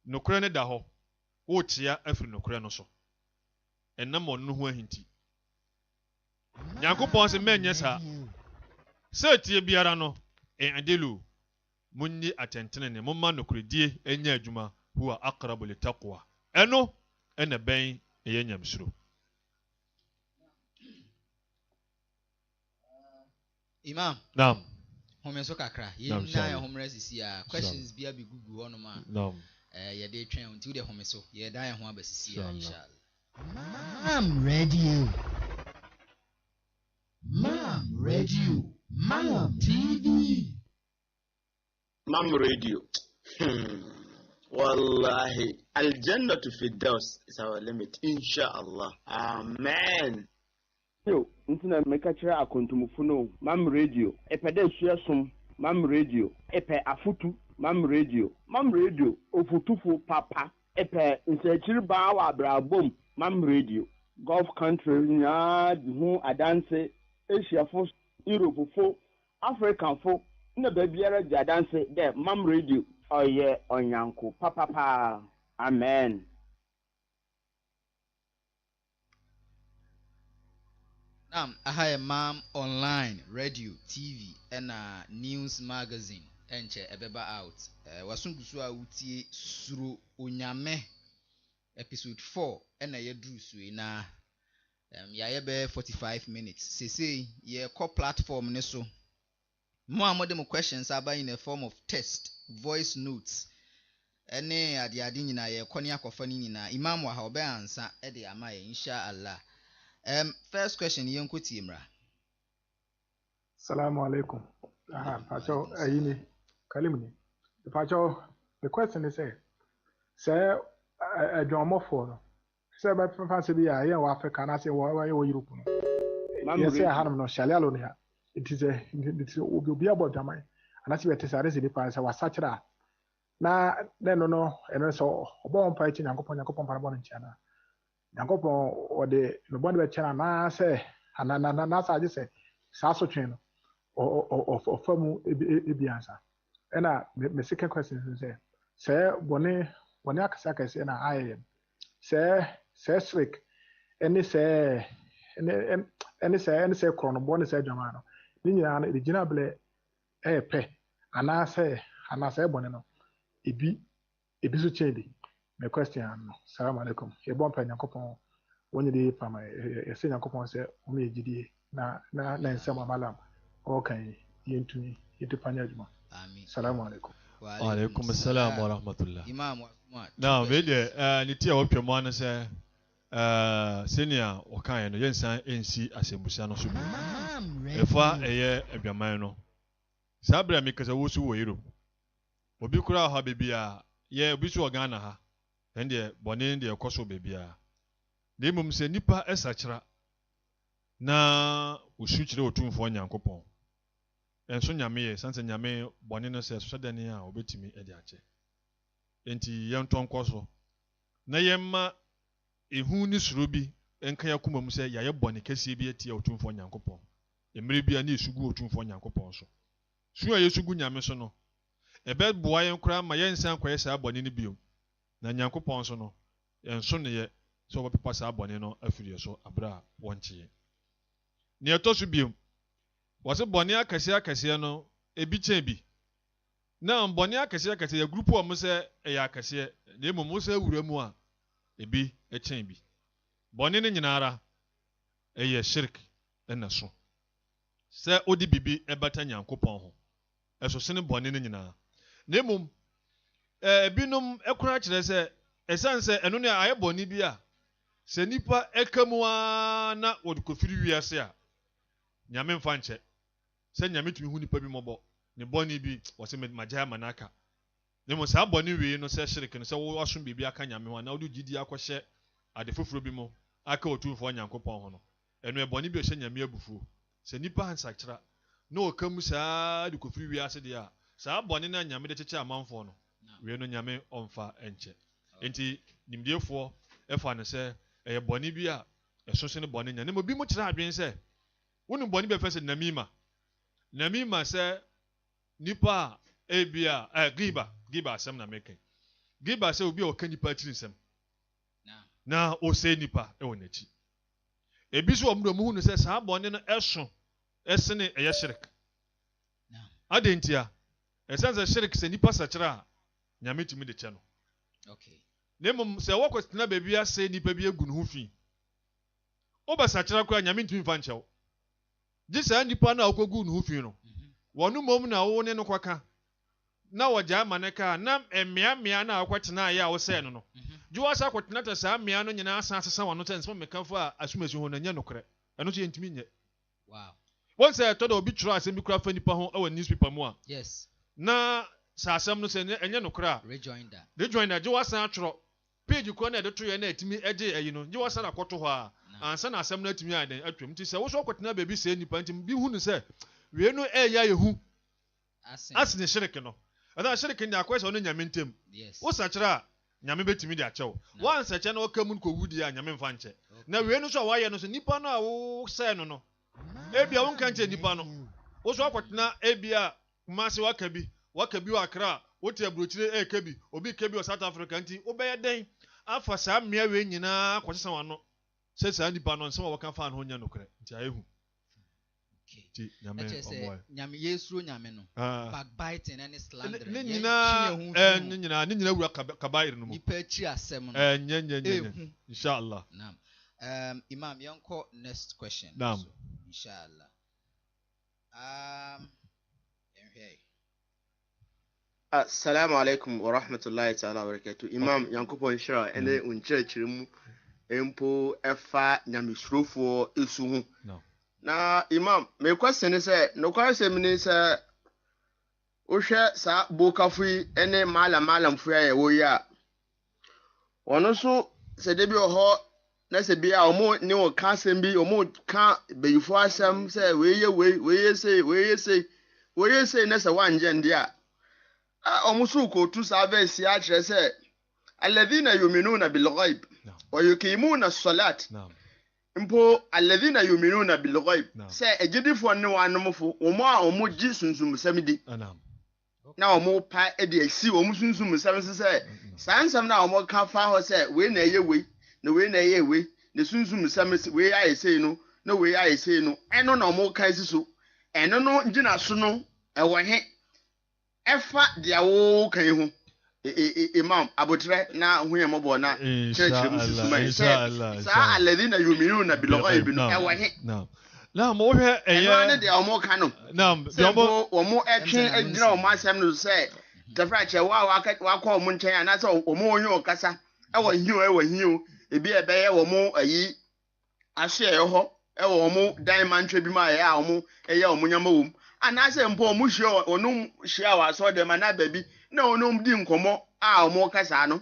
Speaker 4: nokure ne da hɔ wo tia afiri nokure no so ɛnam ɔno ho ahinti Nyankopɔn se menye saa sɛ tie biara no adilo munni atentene ne momma nokoredie enya adwuma huwa aqrabu litaqwa ɛno ɛna bɛn ɛyɛ nyamsuro
Speaker 6: Imam
Speaker 4: Naam
Speaker 6: home so kakra yin na ya home resisi a questions bia bi gugu hono ma
Speaker 4: Naam
Speaker 6: ye dey twen until the home so ye dan ya ho abasisi inshallah
Speaker 2: Mom Radio. Mom Radio. Mom TV.
Speaker 3: Mom Radio. Wallahi, Al-Jannah to Firdaus is our limit, inshallah. Amen.
Speaker 5: Yo, ntina meka kire akontumfo no, Mam Radio. Epe de suasom, Mam Radio. Epe afutu, Mam Radio. Mam Radio ofutufo papa. Epe nsechiri ba wa brabom, Mam Radio. Gulf country nya hu adanse, Asia fo, Europe fo, African fo, na babiara di adanse de Mam Radio. Oye onyanko papa. Amen.
Speaker 6: Aha Mam online, radio, TV, and news magazine. Enche ebeba out. Wasungusu a utie suru onyame episode 4 and ye drew sui na ya be 45 minutes. Say ye call platform ne so. More modern questions are in a form of text, voice notes. Ene ade nyina ye kwani akofa ni nyina imam wa ha obe ansa e de ama ye inshallah. First question yen kwoti imra.
Speaker 7: Assalamu alaikum. Pacho ayini kalimni. Pacho the question is say adwomofo no. Say ba fancy bi ya wa Africa na say wa Europe no. Yes say hanum no shale alo ne ha. It is obi abodwaman. Anasi we tesare se bi pa say wa sachira. Na no eno so obo on pa ichi Nyankopon para bon ntia na. Nyankopon ode no bon be chana na say na sa je say sa so twen no o famu ebiansa. Ena me second question say bone akasa say na aye say slick any say krono bone say dwama no ni nyina na regina ble pe ana say bone no ebi so chendi me question no salam alaikum e bon pa Nyankopon woni de pa ma e se Nyankopon say o me ejidie na nsem amalam o kan yentuni yetupanya djuma
Speaker 6: Amin.
Speaker 7: Salam alaikum.
Speaker 4: Wa alaikum assalam wa rahmatullah.
Speaker 6: Imam
Speaker 4: Now we de ni tie opwemo an say senior o kan no yensan ensi asembusia no so bi. Efa eye adwaman no. Sabra mi kasa wo su wo Europe. Obi kura ha bebia ye obi su Ghana ha. Ende bone de ekoso bebia. De mum se nipa esachira na usu kire otumfo Nyankopon. Enso nyame ye sanse nyame bone no se so dane a obetimi ede ache. Enti yenton koso na yemma ehu ni suro bi enka yakuma mu se yaye bone kese bi etia otumfo Nyankopon. Emre bia na esugu otumfo Nyankopon so. Su a yesugu nyame so no. Ebe boa yen kura ma yensan kwaye sa bone ni bio. Na Nyankopon so no enso ne ye so obepepa sa bone no afiri so abra wonche. Ne etosu bio wase bone akase no ebi chen bi na bone akase ya group o mo se eya akase na emo mo se wura mu a ebi chen bi bone ne nyinara eye shirk na so se odi bibi ebata Nyankopon ho eso se ne bone ne nyinara na emo ebinum ekura kire se esanse eno ne aye bone bi a se nipa ekamu a na wodukofiri wiase a nyame mfa nche se nyame tumi hu nipa bi mobo ne boni bi wose magaya manaka ne mo sa boni wi no se shirike no se wo asom bibi aka nyame ho na odu gidi akohye ade foforo bi mo aka otumfo nyankopɔn ho no ɛno ɛbɔne bi ɔhyɛ nyame abufuo sɛ nipa ansakra na ɔka saa de kɔfiri wiase deɛ a saa bɔne na nyame de kyekyɛ amanfoɔ no wie no nyame ɔmfa ɛnkyɛ enti nimdiefoɔ ɛfa no sɛ ɛyɛ bɔne bi a ɛsoso ne bɔne nya ne mo bi mo kyerɛ adwene sɛ wonim bɔne bi ɛfɛ sɛ namima sɛ nipa a ebia giba asɛm na meka giba sɛ obi a ɔka nipa akyiri nsɛm na ɔsɛ nipa ɛwɔ n'akyi ebi so ɔmo do mo hu no sɛ saa bɔne no ɛso ɛsene ɛyɛ shirik adentia ɛsɛn sɛ shirik sɛ nipa sakyera a nyame tumi de kyɛ no na mmom sɛ wɔkɔtena baabi asɛ nipa bi egu ne ho fi wobɛsakyera koraa nyame ntumi mfa nkyɛw gye saa nipa no a wokɔgu ne ho fi no wɔno mmom na wo ne no kɔka na wɔgya ama ne ka na mmea na akɔtena ayɛ a wosɛɛ no no gye wasa akɔtena ta saa mmea no nyinaa asa asesa wɔn no sɛ nsɛm mekafo a asomasi ho no nyɛ nokorɛ ɛno so yɛntumi nyɛ wɔn sɛ ɛtɔ da obi twerɛ asɛm bi koraa fa nipa ho ɛwɔ newspaper mu a na saa asɛm no sɛ ɛnyɛ nokorɛ a rejoinder gye wasa atwerɛ page kɔ na ɛde to yɛ na ɛtumi ɛgye ɛyi no gye wasa na akɔto hɔ a ansa na asɛm no atumi ayɛ atwam nti sɛ wo so akɔtena baabi sɛ nipa nti bi hu no sɛ wie no ɛyɛ ayɛhu asene shirik no ɛna shirik ne akɔyɛ sɛ ɔno nyame ntɛm wosakyerɛ a nyame bɛtumi de akyɛw wansakyɛ na wɔka mu no kɔwu di a nyame mfa nkyɛ na wie no so a wayɛ no so nipa no a wosɛɛ no no ebia wonka nkyɛ nipa no wo so akɔtena ebia kumase waka bi wɔ Accra wote aburokyire ɛka bi obi ka bi wɔ South Africa nti wobɛyɛ dɛn afa saa mmea wei nyinaa kɔkyesa wano sɛ saa nipa no nsɛm a wɔka fa no ho nya nokorɛ nti ayɛhu nti
Speaker 6: nyame yɛsuro nyame no backbiting and slander
Speaker 4: ne nyinaa wura kabair no mu
Speaker 6: nipa akyi asɛm no
Speaker 4: nyɛ inshallah
Speaker 6: imam yɛnkɔ next question
Speaker 4: naam
Speaker 6: inshallah
Speaker 3: assalamu alaikum wa rahmatullahi ta'ala wa barakatuh imam yankopɔn hyira ɛne nkyerɛkyerɛ mu empo ɛfa nyamesurofoɔ esu ho na imam me question sɛ no kwasɛm ni sɛ wohwɛ saa bokafo yi ɛne malam fo ya wo yi a ɔno so sɛ de bi wɔ hɔ na sɛ bi a ɔmo ne wɔ ka asɛm bi ɔmo ka bɛyifo asɛm sɛ weye sei na sɛ wangye ndi a ɔmo so kotu saa verse ya kyerɛ sɛ alladhina yu'minuna bil ghaib wa yuqimuna as-salat mpo alladhina yu'minuna bil ghaib sɛ egyidifo ne wanomfo ɔmo a ɔmo gye sunsumsɛm di na ɔmo pa de asi ɔmo sunsumsɛm sɛ saa nsɛm na ɔmo ka fa hɔ sɛ we na ɛyɛ we na we na ɛyɛ we ne sunsumsɛm we ayɛ sei no na we ayɛ sei no ɛno na ɔmo ka si so ɛno no gyina so no ɛwɔ he ɛfa dia wo kan ho imam abotre na hu yɛ mɔbɔ na kyerɛkyerɛ mususuma saa alladhina yu'minuna bil ghaib no ɛwɔ he
Speaker 4: na mo hwɛ
Speaker 3: ɛyɛ ne dia ɔmo ka no
Speaker 4: naam
Speaker 3: ɔmo ɛtwe agyina ɔmo asɛm no sɛ tafra kyɛ wakɔ ɔmo nkyɛn ana sɛ ɔmo onye ɔkasa ɛwɔ hio ebi ɛbɛyɛ ɔmo ayi ahye ɛyɛ hɔ ɛwɔ ɔmo dan mantwe bi ma ɛyɛ a ɔmo ɛyɛ ɔmo nyama wom anase mpo ɔmo hyia ɔno hyia wɔ asɔ dɛm na baabi na ɔno di nkɔmɔ a ɔmo kasa no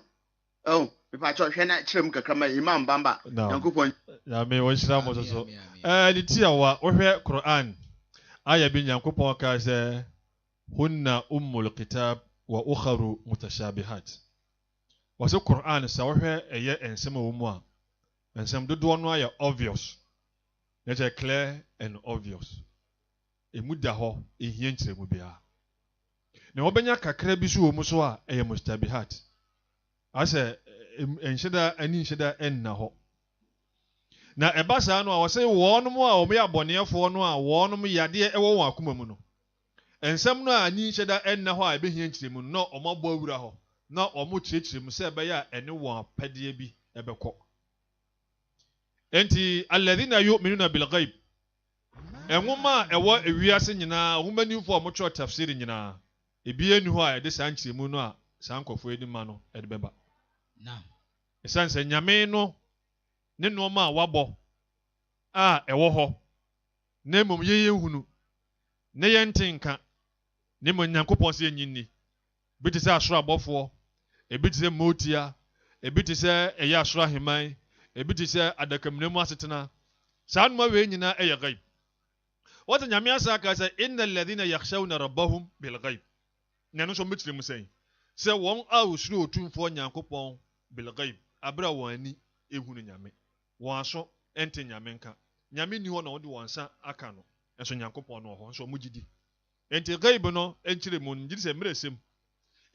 Speaker 3: mepa kyɛ hwɛ na kyerɛ mu kakra ma imam bamba yankopɔn
Speaker 4: ya me won hyira mo so di ti awa wohwɛ Quran aya bi yankopɔn ka sɛ hunna ummul kitab wa ukharu mutashabihat wase Quran sɛ wohwɛ ɛyɛ ensɛm wɔ mu a ensɛm dodoɔ no ayɛ obvious na clear and obvious emu da hɔ ehia nkyerɛ mu bia na wɔbɛnya kakra bi so wɔ mu so a ɛyɛ mustabihat asɛ enhyeda ani nhyeda enna hɔ na ɛba saa no a wɔsɛ wɔnom a wɔyɛ abɔneɛfoɔ no a wɔnom yadeɛ ɛwɔ wɔn akoma mu no ensɛm no a ani nhyeda enna hɔ a ɛbɛhia nkyerɛ mu no na ɔmo abɔ awura hɔ na ɔmo kyerɛkyerɛ mu sɛ ɛbɛyɛ a ɛne wɔn apɛdeɛ bi ɛbɛkɔ enti alladhina yu'minuna bil ghaib ɛnwoma a ɛwɔ ewiase nyinaa ahomanifo a wɔtwerɛ tafsiri nyinaa ebi eni hɔ a ɛde saa nkyerɛmu no a saa nkɔfo edi ma no ɛde bɛba ɛsan sɛ nyame no ne nneɛma a wabɔ a ɛwɔ hɔ na mmom yɛyɛ hunu ne yɛn ntenka ne mmom nyankopɔn sɛ yɛnyinni bi te sɛ asoro abɔfoɔ ebi te sɛ motia ebi te sɛ ɛyɛ asoro aheman ebi ti sɛ adakamnemu asetena saa noma wei nyinaa ɛyɛ ghaib wɔte nyame asa aka sɛ inna alladhina yakhshawna rabbahum bil ghaib na no so metire mu sɛn sɛ wɔn a osuro otumfoɔ nyankopɔn bil ghaib abra wɔn ani ehunu nyame wɔn aso ɛnte nyame nka nyame ni hɔ na wɔde wɔn nsa aka no ɛso nyankopɔn no wɔ hɔ nso ɔmo gidi enti ghaib no ɛnkyerɛ mu ngidi sɛ mmerɛsɛm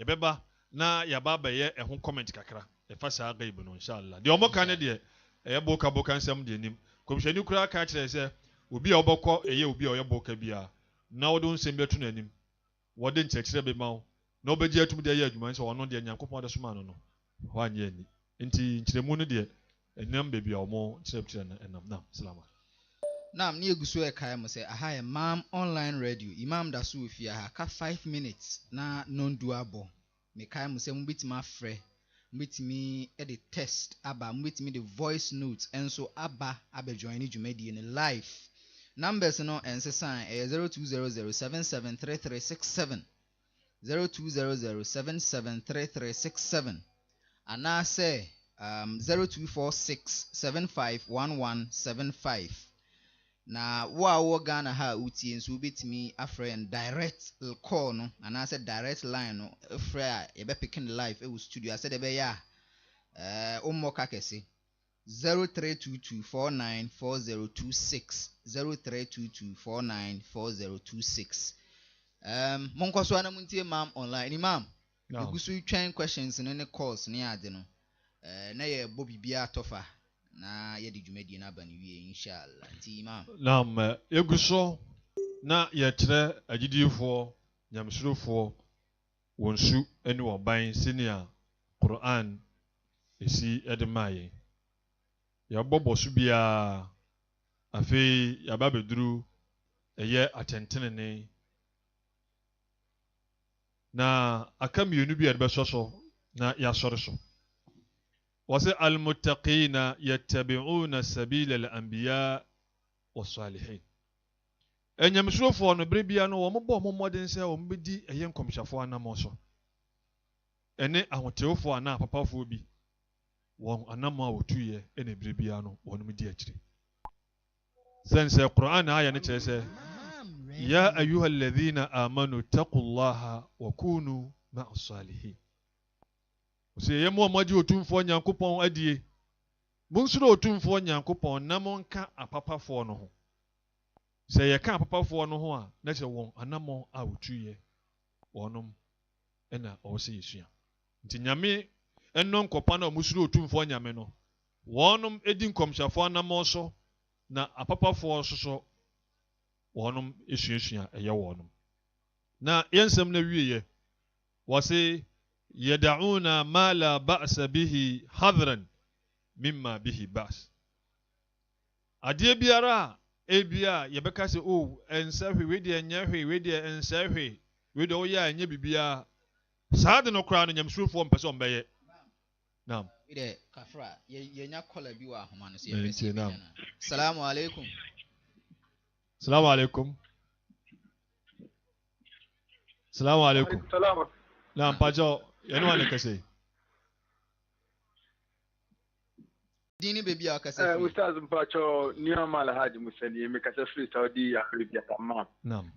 Speaker 4: yɛbɛba na yɛaba bɛyɛ ɛho comment kakra ɛfa saa ghaib no inshallah deɛ ɔmo ka ne deɛ ɛyɛ boka nsɛm deɛ nim kɔmhyɛni kura ka kyerɛ sɛ obi a wɔbɛkɔ ɛyɛ obi a ɔyɛ boka bia na wɔde nsɛm bɛto n'anim wɔde nkyerɛkyerɛ bɛma wo na wɔbɛgye atum de ayɛ adwuma nso ɔno deɛ nyankopɔn de soma no no hɔ anyɛ ani nti nkyerɛmu no deɛ ɛnam baabi a ɔmo kyerɛkyerɛ no ɛnam na salama
Speaker 6: nam ne egu so ɛkae mo sɛ aha yɛ mam online radio imam da so ofie ha ka 5 minutes na nondu abɔ mekae mo sɛ mobɛtumi afrɛ mobɛtumi de test aba mobɛtumi de voice note enso aba abɛjoin ne dwumadie no live numbers no ɛnsesan ɛyɛ 0200773367 0200773367 anaasɛ 0246751175 na wo a wo Ghana ha utie nso wobɛtumi afrɛ en direct call no anaasɛ direct line no frɛ a yɛbɛpick in live ɛwɔ studio asɛ de bɛyɛ a ommɔ ka kɛse 0322494026 0322494026 monkɔ so ana muntie mam online imam egu so twɛn questions no ne calls ne ade no na yɛ bɔ bibia atɔfa na yɛde dwumadie no aba no wie inshallah nti imam
Speaker 4: nam egu so na yɛkyerɛ agyidifoɔ nyamsurofoɔ wɔn su ne wɔn ban senior Quran esi ɛde maaye yɛbɔ so biara afei yɛaba bɛduru ɛyɛ atɛntenene na aka mmienu bi a yɛbɛsɔ so na yɛasɔre so wɔsɛ almuttaqina yattabi'una sabila al-anbiya was-salihin ɛnyamsurofoɔ no bere bia no wɔn bɔ wɔn mmɔden sɛ wɔn bɛdi ɛyɛ nkɔmhyɛfoɔ anamɔ so ɛne ahotewfoɔ anaa papafoɔ bi wɔn anamɔ a wɔtuyɛ ɛna bere bia no wɔn di akyire sɛnsɛ Quran ayɛ ne kyerɛ sɛ ya ayyuha alladhina amanu taqullaha wa kunu ma'as salihin sɛ yɛ mo a moagye otumfoɔ nyankopɔn adie monsuro otumfoɔ nyankopɔn na monka apapafoɔ no ho sɛ yɛka apapafoɔ no ho a na kyerɛ wɔn anamɔ a wɔtuyɛ wɔnom ɛna ɔwɔ sɛ yɛsua nti nyame ɛno nkɔpa na ɔmosuro otumfoɔ nyame no wɔnom ɛdi nkɔmhyɛfoɔ anamɔ so na apapafoɔ so wɔnom esuasua ɛyɛ wɔnom na yɛnsɛm na wieyɛ wɔse yad'una ma la ba'sa bihi hadran mimma bihi ba's adeɛ biara ebia yɛbɛka sɛ o ɛnsa hwe we deɛ nyɛ hwe we deɛ ɛnsa hwe we deɛ ɔyɛ anyɛ bibia saa de no koraa no nyamsurofoɔ mpɛ sɛ ɔmbɛyɛ naam
Speaker 6: ide kafra yɛnya kola bi wɔ ahoma no so yɛpɛ sɛ salamu alaikum
Speaker 4: salamu alaikum salamu alaikum naam pajo yɛne wane kɛsɛ
Speaker 6: dini bebi a kɛsɛ
Speaker 8: ustaz mpacho nioma alhaji musani mekasa free saudi arabia tamam
Speaker 4: naam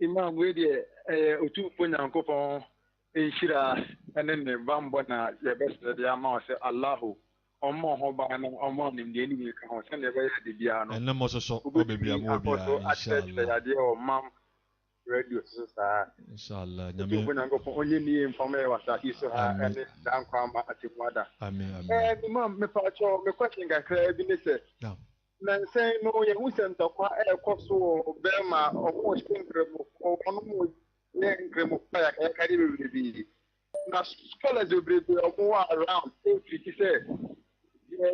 Speaker 8: imam we de otumfo nyankopɔn enhyira ɛne ne bambɔ na yɛbɛsrɛ de ama sɛ allahu ɔmmɔ ho ba no ɔmmɔ nimdeɛ ne wie ka ho sɛ ne yɛbɛyɛ de bia no
Speaker 4: ɛnɛ mmɔ soso ɔbɛbia mu obia
Speaker 8: inshallah radio so saa
Speaker 4: inshallah nyame
Speaker 8: nyankopɔn onye ni mfama yɛ wasaki so ha ɛne dankwa atemuada
Speaker 4: amen amen
Speaker 8: imam mepacho me question kakra bi ne sɛ na nsɛn no yɛhu sɛ ntɔkwa ɛkɔ so bɛrima ɔmo hyɛnkrɛmu ɔno mo yɛ nkrɛmu pa yɛkade bebrebe na scholars bebrebe ɔmo wɔ around ɛfiri sɛ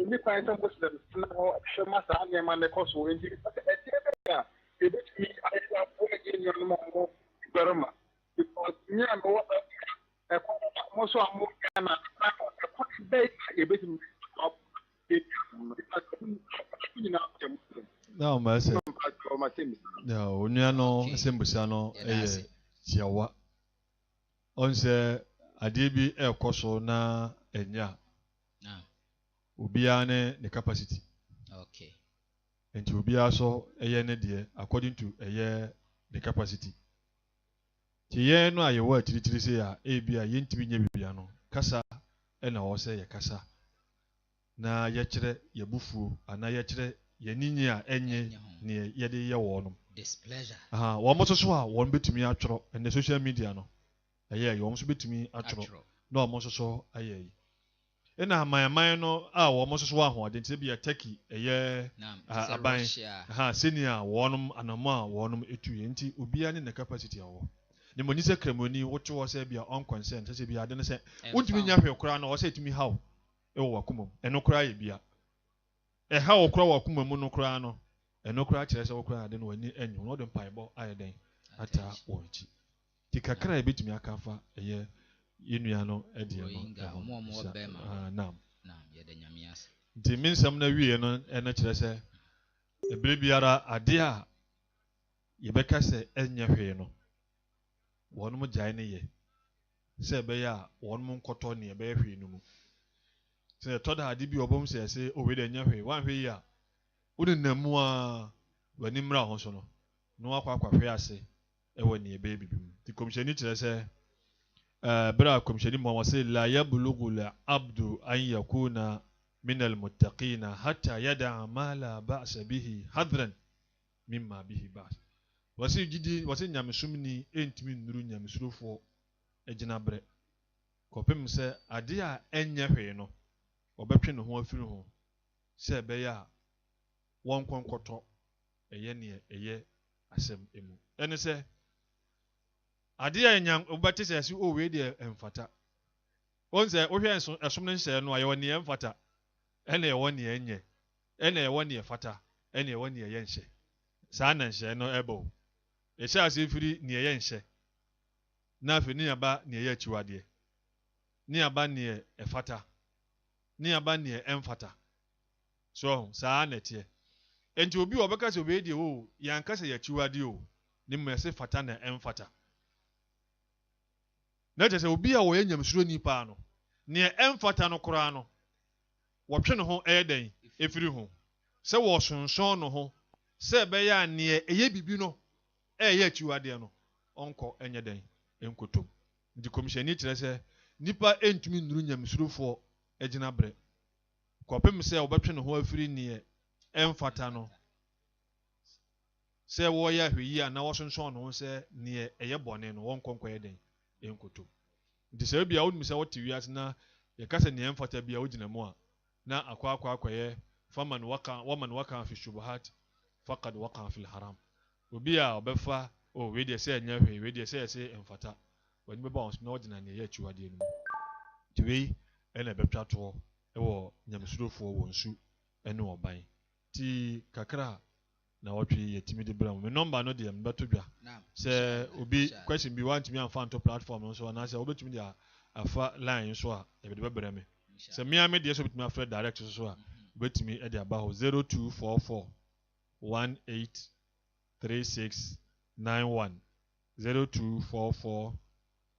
Speaker 8: nipa sɛ muslims na hwɛ ma saa nneɛma no kɔ so nti ɛdeɛ bɛyɛ a ebetumi ayɛ aboa gye nnuanom a ɔmo bɛrima because nyɛ a mewɔ ɛkɔ mo so a mo Ghana ɛkɔ bɛyɛ a ebetumi
Speaker 4: na ma sɛ ya onua no asembusa no ɛyɛ tiawa on sɛ adeɛ bi ɛkɔ so na ɛnya obiara ne capacity.
Speaker 6: Okay.
Speaker 4: Nti obiara so ɛyɛ ne deɛ according to ɛyɛ the capacity. Ti yɛn no a yɛwɔ atiritiri sɛ a ebi a yɛntumi nyɛ bibia no kasa ɛna ɔwɔ sɛ yɛ kasa na yɛkyerɛ yɛbufuo anaa yɛkyerɛ yɛninyi a ɛnyɛ ne yɛde yɛ wɔn no.
Speaker 6: Displeasure.
Speaker 4: Wɔn nso so a wɔn betumi atwerɛ ɛnɛ social media no ɛyɛ wɔn nso betumi atwerɛ na wɔn nso so ayɛ yi. Ɛna aman no a wɔn nso so ahoɔden te bi yɛ Turkey ɛyɛ aban senior wɔn anamo a wɔn etu yɛ nti obiara ne na capacity awɔ. Ne mo ni sɛ kremoni woto wɔ sɛ bi a unconsent sɛ bi ade ne sɛ wontumi nya hwɛ koraa na wɔ sɛ etumi haw ɛwɔ wakoma mu ɛno koraa yɛ bia ɛha wɔ koraa wɔ wakoma mu no koraa no ɛno koraa kyerɛ sɛ wɔ koraa ade no w'ani anyi wɔn de mpaebɔ ayɛ den ata wɔn akyi ti kakra ebetumi aka fa ɛyɛ yɛnua no ɛdeɛ no nam nti me nsɛm na wie no ɛna kyerɛ sɛ ebere biara ade a yɛbɛka sɛ ɛnyɛ hwee no wɔn mo gyae ne yɛ sɛ ɛbɛyɛ a wɔn mo nkɔtɔ ne ɛbɛyɛ hwee no mu sɛ ɛtɔ da ade bi ɔbɛm sɛ ɛsɛ owe dɛ ɛnyɛ hwee wɔn ahwɛ yi a wode nam mu a w'ani mmra ho so no na wakɔ akɔhwɛ ase ɛwɔ ne ɛbɛyɛ bibi mu nti kɔmhyɛni kyerɛ sɛ bere a kɔmhyɛni mu wɔn sɛ la yablugu la abdu an yakuna min almuttaqina hatta yada'a ma la ba'sa bihi hadran mimma bihi ba's. Wɔsi gidi wɔsi nyamesomni entumi nnuru nyamesurofoɔ egyina brɛ kɔpem sɛ ade a ɛnyɛ hwee no ɔbɛtwe ne ho afiri ho sɛ ɛbɛyɛ a wɔn nkɔnkɔtɔ ɛyɛ neɛ ɛyɛ asɛm emu ɛne sɛ ade a nyam ɔbɛte sɛ ɛsi o wei deɛ ɛmfata wɔn sɛ wohwɛ ɛsom ne nhyɛ no a yɛwɔ neɛ ɛmfata ɛna yɛwɔ neɛ ɛnyɛ ɛna yɛwɔ neɛ fata ɛna yɛwɔ neɛ ɛyɛ nhyɛ saa na nhyɛ no ɛbɔ ɛhyɛ ase firi neɛ ɛyɛ nhyɛ na afei ne aba neɛ ɛyɛ akyiwadeɛ ne aba neɛ ɛfata ne aba neɛ ɛmfata so saa na ɛteɛ enti obi wɔ bɛka sɛ obi deɛ o yɛanka sɛ yɛ akyiwadeɛ o ne mu ɛsɛ fata na ɛmfata na kyerɛ sɛ obi a wɔyɛ nyamesuro nipa no neɛ ɛmfata no koraa no wɔtwe ne ho ɛyɛ dɛn efiri ho sɛ wɔsonsɔn no ho sɛ ɛbɛyɛ a neɛ ɛyɛ bibi no ɛyɛ akyiwadeɛ no ɔnkɔ ɛnyɛ dɛn ɛnkotom nti kɔmhyɛni kyerɛ sɛ nipa ɛntumi nnuru nyamesurofoɔ ɛgyina brɛ kɔpem sɛ wɔbɛtwe ne ho afiri neɛ ɛmfata no sɛ wɔyɛ ahwɛyi a na wɔsonsɔn ne ho sɛ neɛ ɛyɛ bɔne no wɔnkɔ yɛ dɛn ɛnkotom nti sɛ ebia wonim sɛ wɔte wiase na yɛka sɛ neɛ ɛmfata bia wogyina mu a na akɔyɛ faman waka fi shubuhat faqad waka fi haram obi a ɔbɛfa wei deɛ sɛ ɛnyɛ hwee wei deɛ sɛ ɛsɛ ɛmfata w'ani bɛba wɔn so na wɔgyina neɛ ɛyɛ akyiwadeɛ no mu nti wei ɛna ɛbɛtwa toɔ ɛwɔ nyamesurofoɔ wɔ nsu ɛne ɔban ti kakra na wɔtwe yɛtumi de brɛ mu me nɔmba no deɛ mbɛto dwa sɛ obi question bi wantumi amfa nto platform no so anaasɛ wobɛtumi de afa line so a yɛbɛde bɛbrɛ me sɛ mmea me deɛ so bɛtumi afrɛ direct so a wobɛtumi ɛde aba hɔ 0244 183691 0244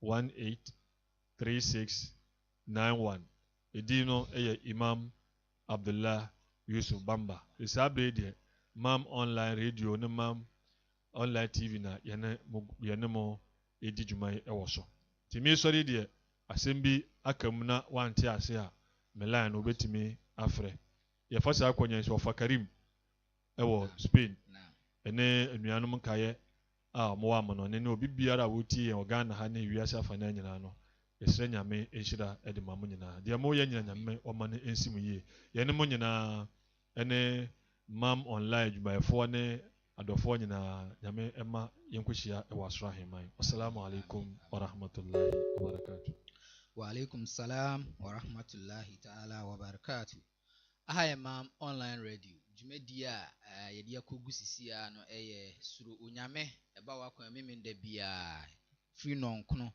Speaker 4: 183691 ɛdi no ɛyɛ Imam Abdullah Yusuf Bamba saa bere deɛ mam online radio ne mam online TV na yɛne mo ɛdi dwuma yi ɛwɔ so nti me sɔre deɛ asɛm bi aka mu na wante ase a me line no wobɛtumi afrɛ yɛfa saa akɔnya nso ɔfa Karim ɛwɔ Spain ɛne anuanom nkaeɛ a ɔmowɔ ama no ne obi biara a wɔtie yɛn Ghana ha ne wiase afa na nyinaa no yɛsrɛ nyame ɛnhyira ɛde ma mo nyinaa deɛ moyɛ nyina nyame ɔma no ɛnsi mu yie yɛne mo nyinaa ɛne mam online adwumayɛfoɔ ne adɔfoɔ nyinaa nyame ɛma yɛnkɔhyia ɛwɔ asoro aheman wassalamu alaikum warahmatullahi wabarakatuh
Speaker 6: wa alaikum salam warahmatullahi ta'ala wabarakatuh aha yɛ mam online radio dwumadi a yɛde akɔgu sisi a no ɛyɛ suro onyame ɛba wakɔ memenda biaa firi nɔnkono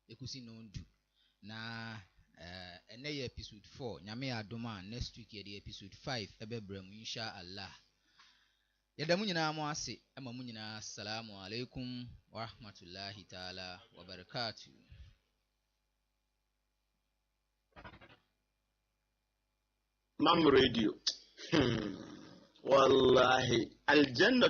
Speaker 6: ɛkusi nɔndu na ɛnɛ yɛ episode 4 nyame yɛ adom a next week yɛde episode 5 ɛbɛbrɛ mu insha Allah yɛda mu nyinaa mo ase ɛma mu nyinaa assalamu alaikum warahmatullahi ta'ala wabarakatuh
Speaker 3: mam radio wallahi aljanna